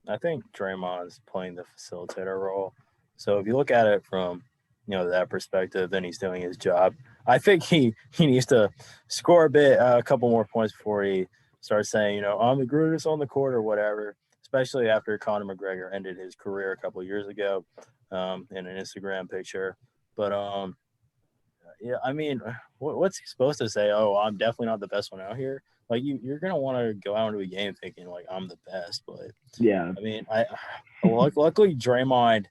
I think Draymond's playing the facilitator role. So if you look at it from, that perspective, then he's doing his job. I think he needs to score a couple more points before he starts saying, I'm the greatest on the court or whatever, especially after Conor McGregor ended his career a couple of years ago in an Instagram picture. But, yeah, I mean, what's he supposed to say? Oh, I'm definitely not the best one out here. Like, you're going to want to go out into a game thinking, like, I'm the best. But, yeah, I mean, luckily Draymond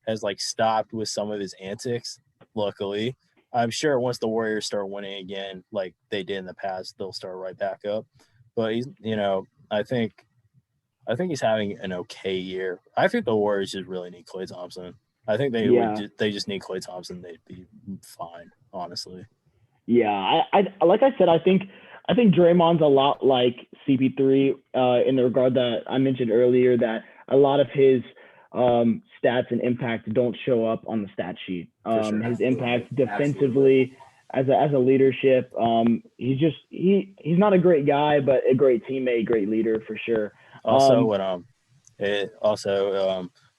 has, like, stopped with some of his antics, luckily. I'm sure once the Warriors start winning again, like they did in the past, they'll start right back up. But he's, I think he's having an okay year. I think the Warriors just really need Klay Thompson. I think they just need Klay Thompson. They'd be fine, honestly. Yeah, I like I said, I think Draymond's a lot like CP3 in the regard that I mentioned earlier, that a lot of his stats and impact don't show up on the stat sheet. Sure. His impact defensively as a leadership, he's not a great guy, but a great teammate, great leader for sure. Also,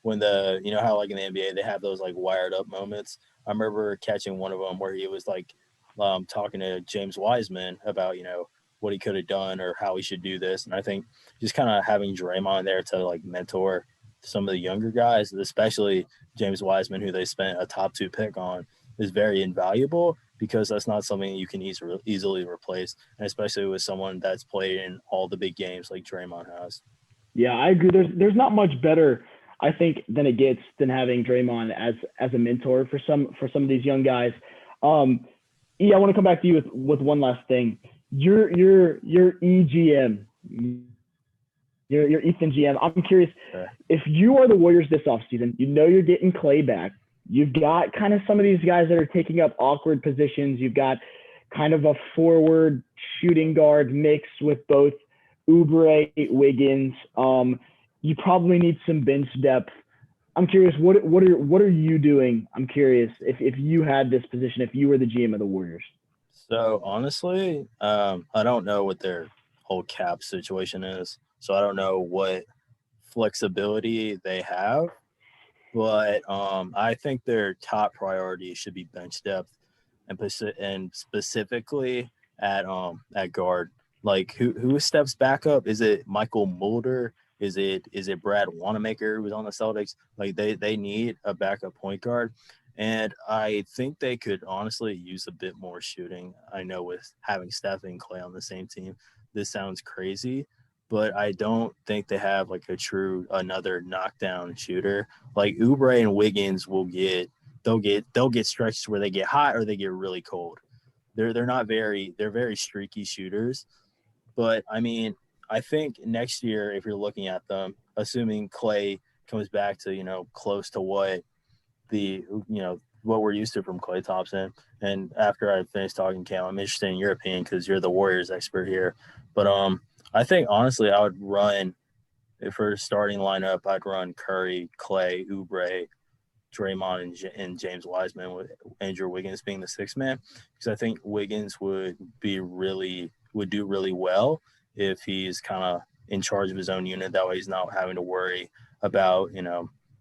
when the how like in the NBA they have those like wired up moments. I remember catching one of them where he was like talking to James Wiseman about what he could have done or how he should do this, and I think just kind of having Draymond there to like mentor some of the younger guys, especially James Wiseman, who they spent a top 2 pick on, is very invaluable, because that's not something you can easily replace, and especially with someone that's played in all the big games like Draymond has. Yeah, I agree. There's not much better, I think, than having Draymond as a mentor for some of these young guys. I want to come back to you with one last thing. Your EGM, your Ethan GM. I'm curious, if you are the Warriors this offseason, you're getting Klay back. You've got kind of some of these guys that are taking up awkward positions. You've got kind of a forward shooting guard mix with both Oubre, Wiggins. You probably need some bench depth. I'm curious, what are you doing? I'm curious if you had this position, if you were the GM of the Warriors. So honestly, I don't know what their whole cap situation is. So I don't know what flexibility they have. But I think their top priority should be bench depth, and specifically at guard. Like who steps back up? Is it Michael Mulder? Is it Brad Wanamaker, who was on the Celtics? Like they need a backup point guard, and I think they could honestly use a bit more shooting. I know with having Steph and Klay on the same team, this sounds crazy, but I don't think they have like another knockdown shooter. Like Oubre and Wiggins they'll get stretched where they get hot or they get really cold. They're very streaky shooters. But I mean, I think next year, if you're looking at them, assuming Klay comes back to, close to what what we're used to from Klay Thompson. And after I finish talking, Cam, I'm interested in your opinion because you're the Warriors expert here. But I think honestly, I would run, if for starting lineup, I'd run Curry, Klay, Oubre, Draymond, and James Wiseman, with Andrew Wiggins being the 6th man, because I think Wiggins would do really well if he's kind of in charge of his own unit. That way he's not having to worry about,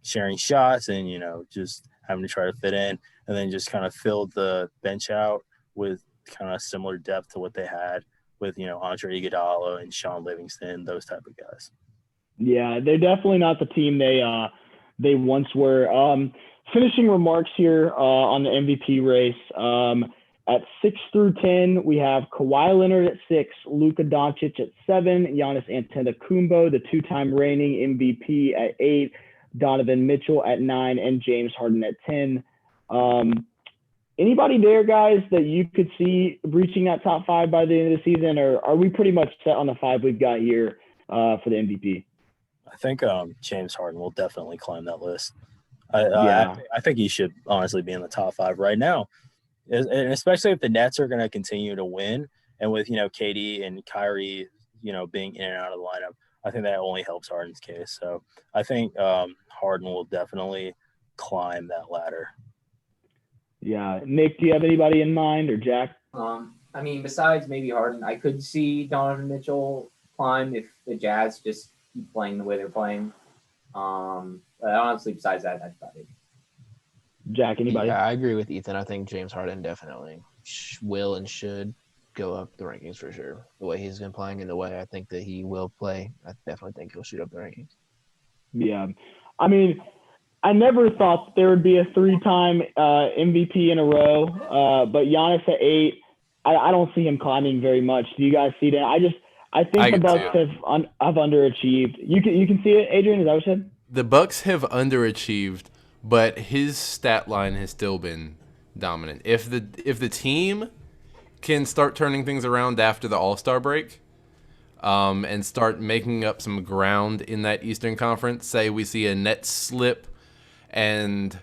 sharing shots and, just having to try to fit in, and then just kind of fill the bench out with kind of similar depth to what they had with, Andre Iguodala and Sean Livingston, those type of guys. Yeah, they're definitely not the team they once were. Finishing remarks here on the MVP race. At 6 through 10, we have Kawhi Leonard at 6, Luka Doncic at 7, Giannis Antetokounmpo, the 2-time reigning MVP, at 8, Donovan Mitchell at 9, and James Harden at 10. Anybody there, guys, that you could see reaching that top 5 by the end of the season, or are we pretty much set on the 5 we've got here for the MVP? I think James Harden will definitely climb that list. Yeah. I think he should honestly be in the top 5 right now, and especially if the Nets are going to continue to win, and with KD and Kyrie being in and out of the lineup, I think that only helps Harden's case. So I think Harden will definitely climb that ladder. Yeah. Nick, do you have anybody in mind, or Jack? I mean, besides maybe Harden, I could see Donovan Mitchell climb if the Jazz just keep playing the way they're playing. But honestly, besides that, that's about it. Jack, anybody? Yeah, I agree with Ethan. I think James Harden definitely will and should go up the rankings for sure. The way he's been playing and the way I think that he will play, I definitely think he'll shoot up the rankings. Yeah. I mean, I never thought there would be a 3-time MVP in a row, but Giannis at 8, I don't see him climbing very much. Do you guys see that? I think the Bucks have underachieved. You can see it, Adrian. Is that what you said? The Bucks have underachieved, but his stat line has still been dominant. If the team can start turning things around after the All-Star break, and start making up some ground in that Eastern Conference, say we see a net slip, and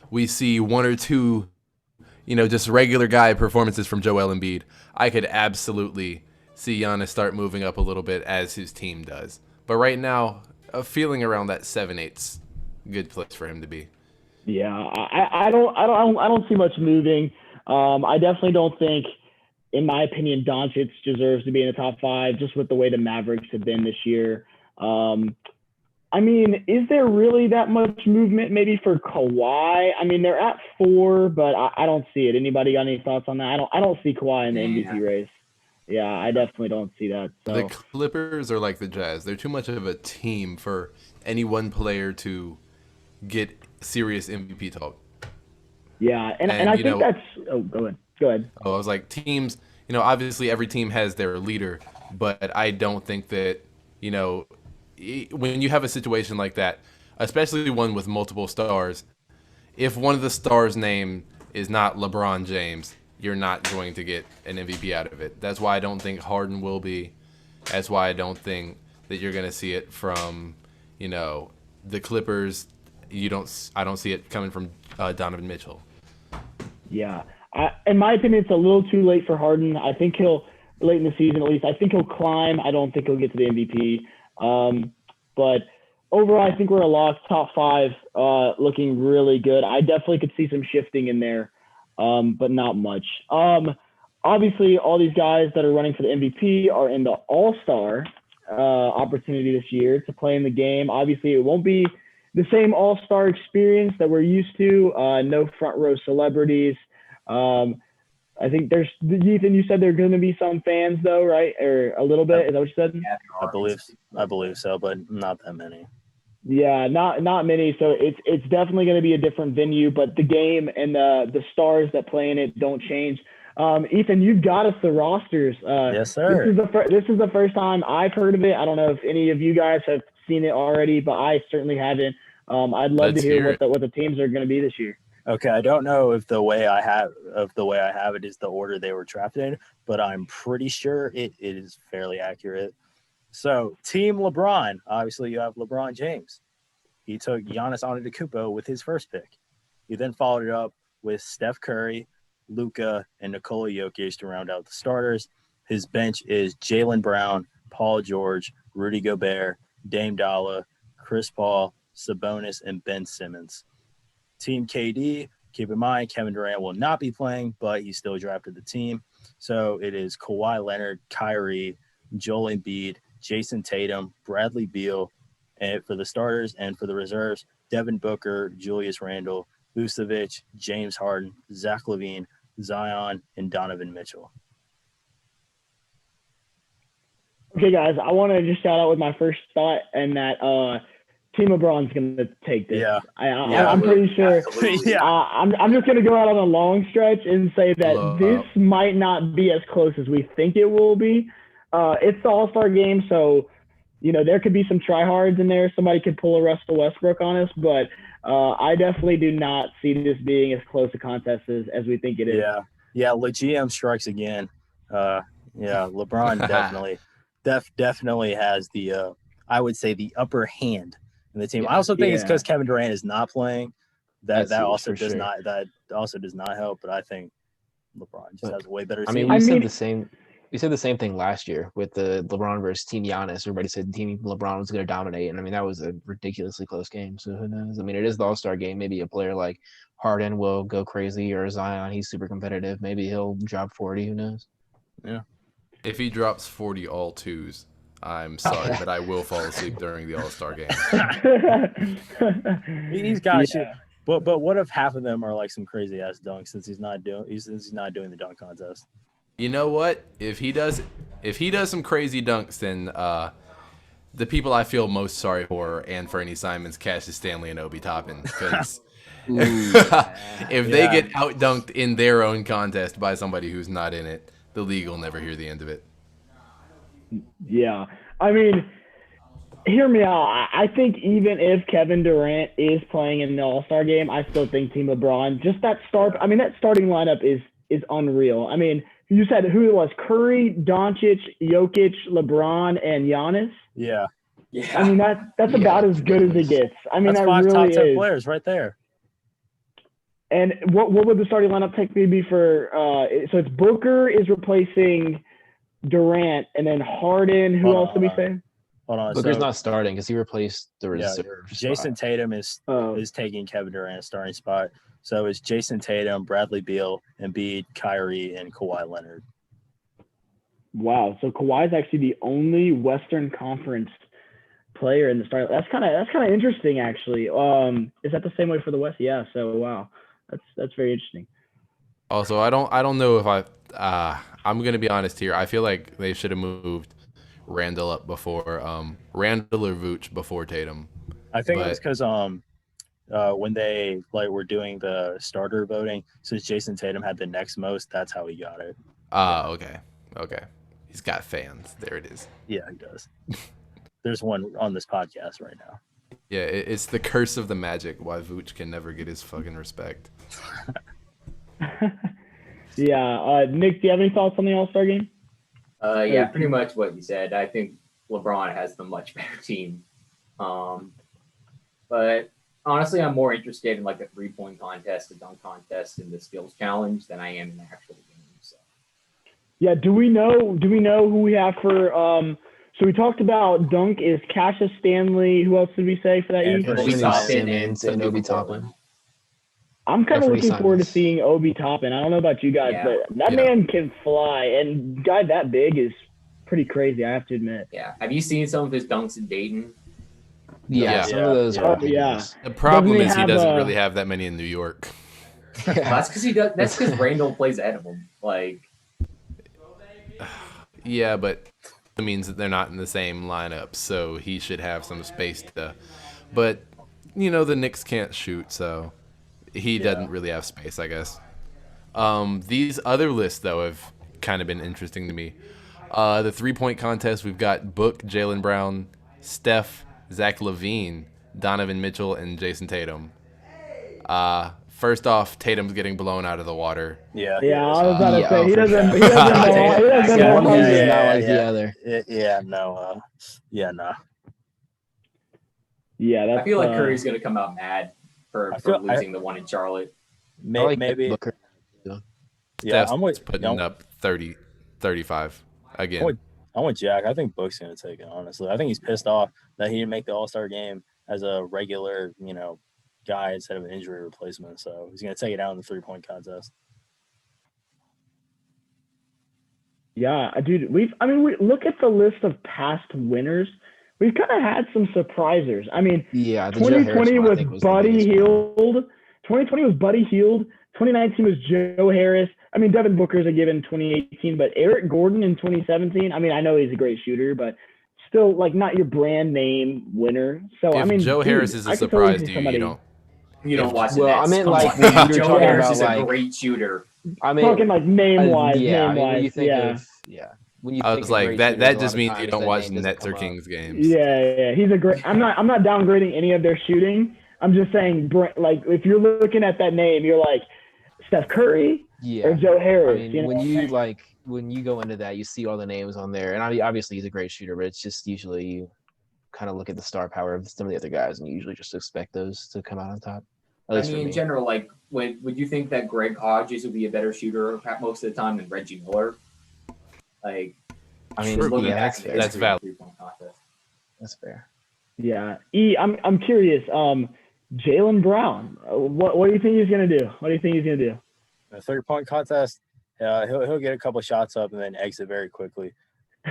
we see 1 or 2, just regular guy performances from Joel Embiid, I could absolutely see Giannis start moving up a little bit as his team does. But right now, a feeling around that 7/8's good place for him to be. Yeah, I don't see much moving. I definitely don't think, in my opinion, Doncic deserves to be in the top 5 just with the way the Mavericks have been this year. I mean, is there really that much movement maybe for Kawhi? I mean, they're at 4, but I don't see it. Anybody got any thoughts on that? I don't see Kawhi in the MVP race. Yeah, I definitely don't see that. So. The Clippers are like the Jazz. They're too much of a team for any one player to get serious MVP talk. Yeah, and I think that's – oh, go ahead. Oh, I was like, teams, obviously every team has their leader, but I don't think that, when you have a situation like that, especially one with multiple stars, if one of the stars' name is not LeBron James, you're not going to get an MVP out of it. That's why I don't think Harden will be. That's why I don't think that you're going to see it from, the Clippers. I don't see it coming from Donovan Mitchell. Yeah. In my opinion, it's a little too late for Harden. I think he'll, late in the season at least, I think he'll climb. I don't think he'll get to the MVP. But overall, I think we're a lock. Top 5 looking really good. I definitely could see some shifting in there, but not much. Obviously, all these guys that are running for the MVP are in the All-Star opportunity this year to play in the game. Obviously, it won't be the same All-Star experience that we're used to. No front row celebrities. I think there's Ethan. You said there are going to be some fans, though, right? Or a little bit. Is that what you said? I believe so, but not that many. Yeah, not many. So it's definitely going to be a different venue, but the game and the stars that play in it don't change. Ethan, you've got us the rosters. Yes, sir. This is the first time I've heard of it. I don't know if any of you guys have seen it already, but I certainly haven't. I'd love to hear what the teams are going to be this year. Okay, I don't know if the way I have it is the order they were drafted in, but I'm pretty sure it is fairly accurate. So, Team LeBron, obviously you have LeBron James. He took Giannis Antetokounmpo with his first pick. He then followed it up with Steph Curry, Luka, and Nikola Jokic to round out the starters. His bench is Jaylen Brown, Paul George, Rudy Gobert, Dame Dollar, Chris Paul, Sabonis, and Ben Simmons. Team KD, keep in mind, Kevin Durant will not be playing, but he still drafted the team. So it is Kawhi Leonard, Kyrie, Joel Embiid, Jason Tatum, Bradley Beal, and for the starters, and for the reserves, Devin Booker, Julius Randle, Vucevic, James Harden, Zach LaVine, Zion, and Donovan Mitchell. Okay, guys, I want to just shout out with my first thought, and that Team LeBron's going to take this. Yeah. I'm pretty sure. Yeah. I'm just going to go out on a long stretch and say that this might not be as close as we think it will be. It's the All-Star game, so there could be some tryhards in there. Somebody could pull a Russell Westbrook on us, but I definitely do not see this being as close a contest as we think it is. Yeah. GM strikes again. LeBron definitely has the I would say, the upper hand in the team. Yeah. I also think it's Yeah. because Kevin Durant is not playing. That's That huge, also for does sure. not help. But I think LeBron just But, has a way better I team. mean, we said mean- the same. We said the same thing last year with the LeBron versus Team Giannis. Everybody said Team LeBron was going to dominate, and I mean that was a ridiculously close game. So who knows? I mean, it is the All-Star game. Maybe a player like Harden will go crazy, or Zion, he's super competitive. Maybe he'll drop 40. Who knows? If he drops 40 all twos, I'm sorry, but I will fall asleep during the All-Star game. He's got Yeah. shit. But what if half of them are like some crazy ass dunks since he's not doing the dunk contest? You know what? If he does some crazy dunks, then the people I feel most sorry for and Fernie Simons, Cassius Stanley, and Obi Toppin, because if they get out-dunked in their own contest by somebody who's not in it, the league will never hear the end of it. Yeah. I mean, hear me out. I think even if Kevin Durant is playing in the All-Star game, I still think Team LeBron, just that starting lineup is unreal. I mean, you said who it was: Curry, Doncic, Jokic, LeBron, and Giannis. Yeah, I mean, that's about as good as it gets. I mean, that's that 5 really top 10 is. players right there. And what would the starting lineup technically be for? So it's Booker is replacing Durant, and then Harden. Who else did we say? Hold on. Booker's so, not starting because he replaced the reserve. Jason spot. Tatum is taking Kevin Durant's starting spot. So it's Jason Tatum, Bradley Beal, Embiid, Kyrie, and Kawhi Leonard. Wow. So Kawhi's actually the only Western Conference player in the start. That's kind of interesting, actually. Is that the same way for the West? Yeah. So wow, that's very interesting. Also, I don't know if I'm gonna be honest here. I feel like they should have moved Randall up before Randall or Vooch before Tatum. I think it was because when they were doing the starter voting, since Jason Tatum had the next most, that's how he got it. Okay. He's got fans. There it is. Yeah, he does. There's one on this podcast right now. Yeah, it's the curse of the Magic. Why Vooch can never get his fucking respect. Yeah. Nick, do you have any thoughts on the All-Star game? Yeah, pretty much what you said. I think LeBron has the much better team. But honestly, I'm more interested in like the 3-point contest, the dunk contest, and the skills challenge than I am in the actual game. So. Yeah. Do we know who we have for? So we talked about dunk is Cassius Stanley. Who else did we say for that? Obi Simmons and Obi Toppin. I'm kind of Definitely looking forward to Simons. seeing Obi Toppin. I don't know about you guys, but that man can fly, and guy that big is pretty crazy. I have to admit. Yeah. Have you seen some of his dunks in Dayton? Yeah, some of those are ridiculous. The problem Doesn't he is he have doesn't a- really have that many in New York. That's because he does. That's because Randall plays ahead of him. Like, Yeah, but it means that they're not in the same lineup, so he should have some space to. But the Knicks can't shoot, so he doesn't really have space, I guess. These other lists, though, have kind of been interesting to me. The 3-point contest, we've got Book, Jaylen Brown, Steph, Zach LaVine, Donovan Mitchell, and Jason Tatum. First off, Tatum's getting blown out of the water. Yeah, I was about to Yeah, say he for doesn't. sure. He doesn't know. One of these is Yeah, not like yeah. the other. No. Yeah, that's. I feel like Curry's gonna come out mad for losing the one in Charlotte. I like Maybe. Booker. Yeah, Steph's I'm with putting up 30, 35 again. I'm with Jack. I think Book's gonna take it. Honestly, I think he's pissed off that he didn't make the All-Star game as a regular, guy instead of an injury replacement. So he's gonna take it out in the 3-point contest. Yeah, dude. We look at the list of past winners. We've kind of had some surprisers. I mean, Yeah, the Joe Harris 2020 one, I was think, was the Buddy biggest one. Hield. 2020 was Buddy Hield. 2019 was Joe Harris. I mean, Devin Booker's a given 2018, but Eric Gordon in 2017. I mean, I know he's a great shooter, but still, not your brand name winner. So If Joe Harris is a surprise to you, you don't. You don't watch the Well, Nets. I meant Come like on. when you're Joe talking Harris about is a like. great shooter. I mean, talking name-wise. yeah. I mean, when name-wise, you think yeah. of when you I think was of like great that. shooters, That a lot just of means times you don't that watch name doesn't Nets or come up. Kings games. Yeah. He's a great. I'm not downgrading any of their shooting. I'm just saying, if you're looking at that name, you're like Steph Curry Yeah. or Joe Harris. I mean, when you go into that, you see all the names on there, and obviously he's a great shooter, but it's just usually you kind of look at the star power of some of the other guys, and you usually just expect those to come out on top. At I least mean, for in me. general, like, would you think that Greg Hodges would be a better shooter most of the time than Reggie Miller? Like, I mean, just looking yeah, back that's at fair. the That's history of valid. the three-point contest. That's fair. Yeah. I'm curious. Jaylen Brown. What do you think he's gonna do? What do you think he's gonna do? The 3-point contest, he'll get a couple shots up and then exit very quickly.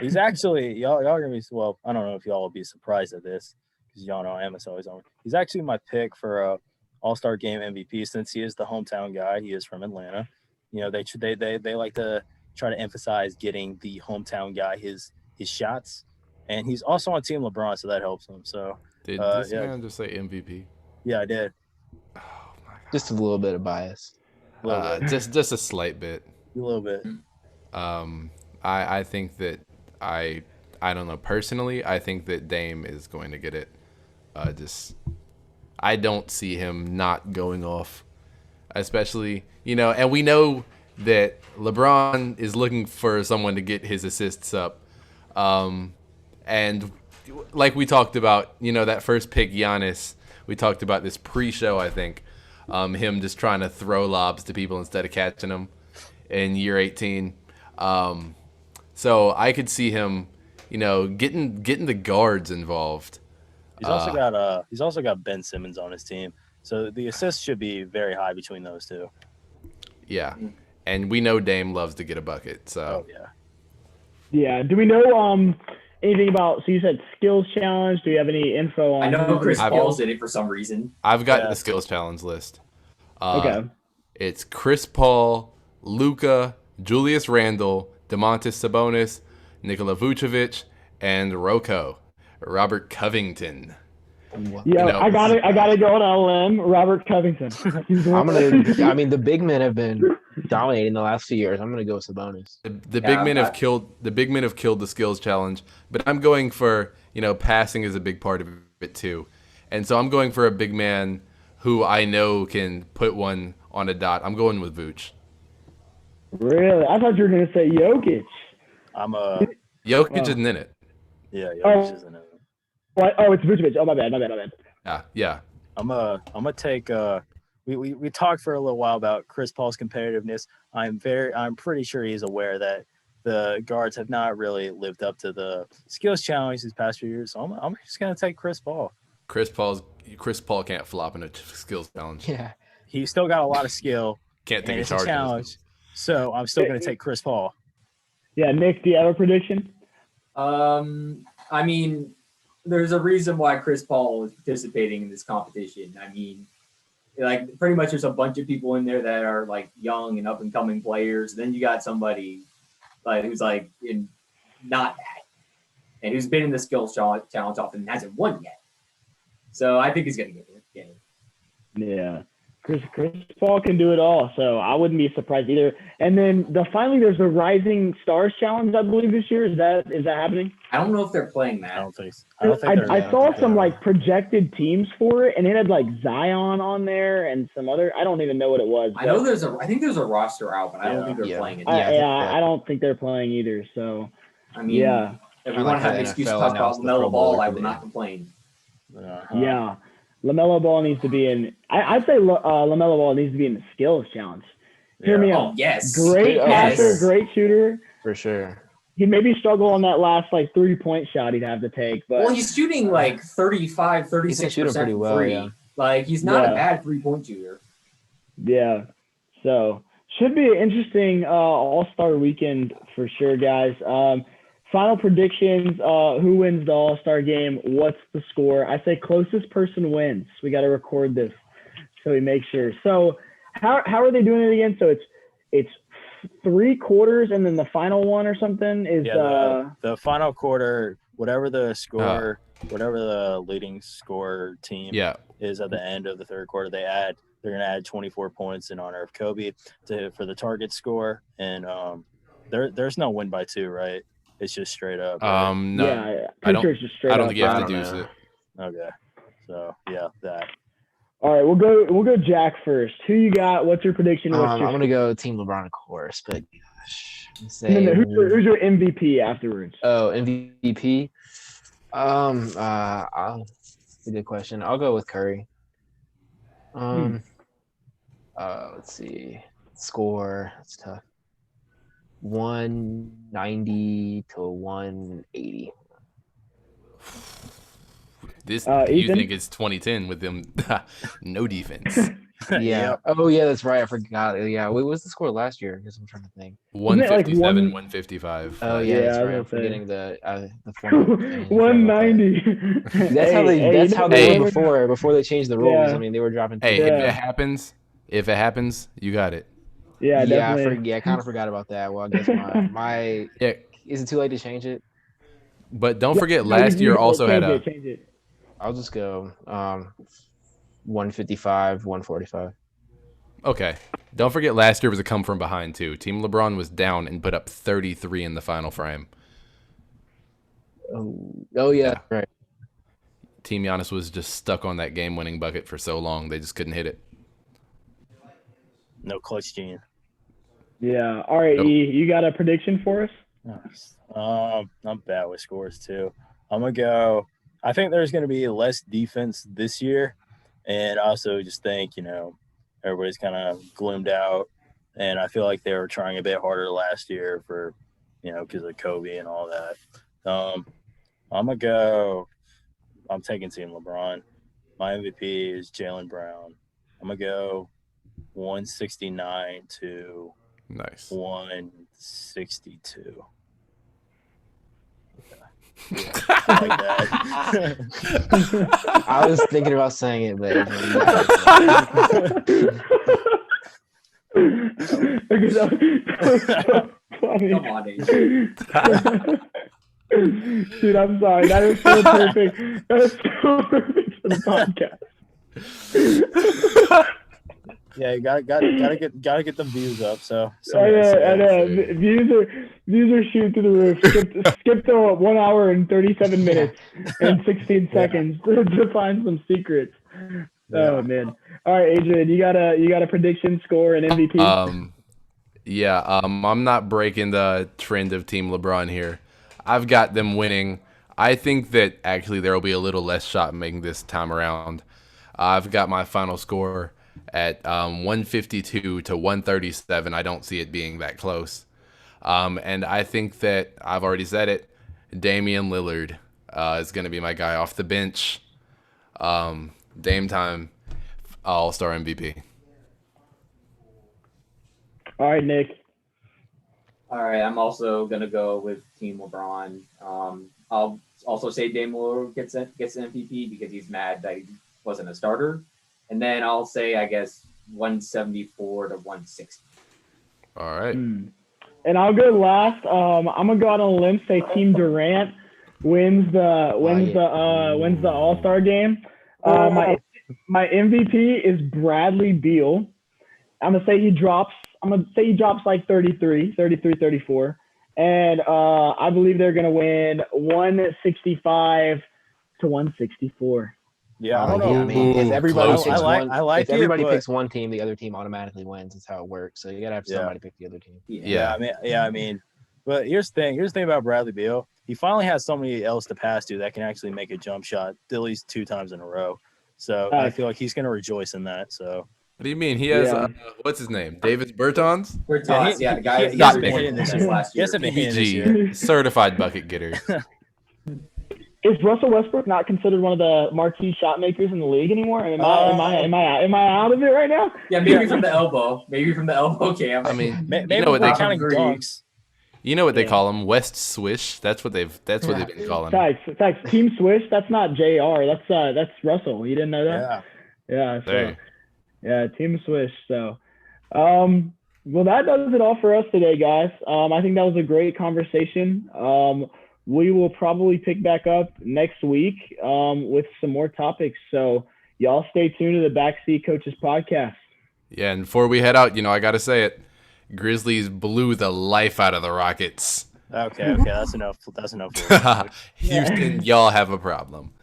He's actually y'all are gonna be well. I don't know if y'all will be surprised at this because y'all know Emma's always on. He's actually my pick for All-Star Game MVP since he is the hometown guy. He is from Atlanta. You know they like to try to emphasize getting the hometown guy his shots, and he's also on Team LeBron, so that helps him. So Did this yeah. man just say MVP? yeah, I did. Oh my god. Just a little bit of bias. A little bit. Just a slight bit. A little bit. I think that I don't know personally. I think that Dame is going to get it. I don't see him not going off, especially and we know that LeBron is looking for someone to get his assists up, and like we talked about, that first pick Giannis. We talked about this pre-show, I think, him just trying to throw lobs to people instead of catching them in year 18. So I could see him, getting the guards involved. He's also got Ben Simmons on his team, so the assists should be very high between those two. Yeah, and we know Dame loves to get a bucket. So yeah. Yeah. Do we know anything about? So you said skills challenge. Do you have any info on? I know Chris I've- Paul's in it for some reason. I've got Yeah. the skills challenge list. Okay. It's Chris Paul, Luka, Julius Randle, Domantas Sabonis, Nikola Vucevic, and Robert Covington. Yeah, No. I got to go on LM. Robert Covington. I mean, the big men have been dominating the last few years. I'm gonna go with Sabonis. The big men have killed the skills challenge, but I'm going for passing is a big part of it too, and so I'm going for a big man who I know can put one on a dot. I'm going with Vooch. Really? I thought you were gonna say Jokic. Jokic isn't in it. Yeah, Oh. isn't it? What? Oh, it's Vucevic. Oh, my bad. Yeah. I'm gonna take we talked for a little while about Chris Paul's competitiveness. I'm pretty sure he's aware that the guards have not really lived up to the skills challenge these past few years. So I'm just gonna take Chris Paul. Chris Paul can't flop in a skills challenge. Yeah. He's still got a lot of skill. Can't And take a it's a charge. challenge. So I'm still gonna take Chris Paul. Yeah, Nick, do you have a prediction? I mean, there's a reason why Chris Paul is participating in this competition. I mean, like pretty much there's a bunch of people in there that are like young and up and coming players. Then you got somebody like who's like not that, and who's been in the skills challenge often and hasn't won yet. So I think he's gonna get it. Yeah. Chris Paul can do it all, so I wouldn't be surprised either. And then finally there's the Rising Stars Challenge, I believe, this year. Is that happening? I don't know if they're playing that. I don't think they're I saw some like projected teams for it, and it had like Zion on there and some other. I don't even know what it was. I know I think there's a roster out, but I don't think they're playing it. I don't think they're playing either. So I mean, yeah, if we want to have an excuse to talk about LaMelo Ball, I will not complain. yeah. LaMelo Ball needs to be in. I'd say LaMelo Ball needs to be in the skills challenge. Hear me out. Oh yes, Great passer, yes. great shooter. For sure. He'd maybe struggle on that last like 3-point shot he'd have to take, but Well, he's shooting like 35, 36% pretty well, free. yeah. Like he's not Yeah. a bad 3-point shooter. yeah. So should be an interesting All-Star weekend for sure, guys. Final predictions. Who wins the All-Star game? What's the score? I say closest person wins. We got to record this so we make sure. So how are they doing it again? So it's 3 quarters and then the final one or something is the final quarter, whatever the score, whatever the leading score team is at the end of the third quarter, they're going to add 24 points in honor of Kobe for the target score. And there's no win by 2, right? It's just straight up. Right? No. Yeah, pretty sure it's just straight I don't up. think you have to I deuce don't it. Okay. So yeah, that. All right, we'll go Jack first. Who you got? What's your prediction? I'm gonna go Team LeBron, of course, but gosh, And then who's your MVP afterwards? MVP. That's a good question. I'll go with Curry. Let's see. Score. That's tough. 190 to 180. This you Ethan? think it's 2010 with them no defense. Yeah. Yep. Oh, yeah, that's right. I forgot. Yeah. What was the score last year? I guess I'm trying to think. 157, one- 155. Oh, last yeah, year. that's I was right. I'm gonna say. forgetting the format change. 190. That's how they. That's how they they were were before they changed the rules. Yeah. I mean, they were dropping. Hey, Yeah. if it happens, you got it. Yeah, Yeah, definitely. I kind of forgot about that. Well, I guess my Yeah, is it too late to change it? but don't Yeah, forget no, last you year got it. also had Change it. I'll just go 155, 145. Okay. Don't forget last year was a come from behind too. Team LeBron was down and put up 33 in the final frame. Oh yeah, Yeah. right. Team Giannis was just stuck on that game-winning bucket for so long they just couldn't hit it. No clutch gene. Yeah. All right, Nope. E, you got a prediction for us? I'm bad with scores too. I'm gonna go. I think there's gonna be less defense this year, and I also just think everybody's kind of gloomed out, and I feel like they were trying a bit harder last year for because of Kobe and all that. I'm gonna go. I'm taking Team LeBron. My MVP is Jaylen Brown. I'm gonna go 169 to Nice. 162. Yeah, I like that. I was thinking about saying it, but Because that was so funny. Come on, Adrian. Dude, I'm sorry. That is so perfect. That is so perfect for the podcast. Yeah, you gotta get the views up. So I know. say. Views are shooting through the roof. Skip to 1 hour and 37 minutes and 16 seconds to find some secrets. Oh man! All right, Adrian, you got a prediction, score, and MVP. I'm not breaking the trend of Team LeBron here. I've got them winning. I think that actually there will be a little less shot making this time around. I've got my final score at 152 to 137. I don't see it being that close. And I think that I've already said it. Damian Lillard is going to be my guy off the bench. Dame time, All-Star MVP. All right, Nick. All right, I'm also gonna go with Team LeBron. I'll also say Dame Lillard gets an MVP because he's mad that he wasn't a starter, and then I'll say 174 to 160. All right. And I'll go last. I'm gonna go out on a limb, say Team Durant wins the All-Star game. My MVP is Bradley Beal. I'm gonna say he drops like 33, 34. And I believe they're gonna win 165 to 164. Yeah, I don't know. Yeah, I mean, if everybody Close. picks one, like if everybody it, picks one team, the other team automatically wins. That's how it works. So you gotta have somebody pick the other team. Yeah. I mean, but here's the thing about Bradley Beal. He finally has somebody else to pass to that can actually make a jump shot at least 2 times in a row. So I feel like he's gonna rejoice in that. So. What do you mean? He has, Yeah. what's his name? Davis Bertans? We're tossed. Yeah, the guy he hasn't who been won hitting this this year. last He year. hasn't been hitting this year. PG, certified bucket getter. Is Russell Westbrook not considered one of the marquee shot makers in the league anymore? Am I out of it right now? Yeah, maybe from the elbow. Maybe from the elbow, Cam. I mean, Maybe you know what they counting agree. dunks. You know what they call him? West Swish. That's what they've been calling him. Facts. Team Swish. That's not JR. That's Russell. You didn't know that? Yeah. Yeah. So, Team Swish. So, well, that does it all for us today, guys. I think that was a great conversation. We will probably pick back up next week with some more topics. So, y'all stay tuned to the Backseat Coaches podcast. Yeah, and before we head out, I got to say it. Grizzlies blew the life out of the Rockets. Okay. That's enough. That's enough. Houston, y'all have a problem.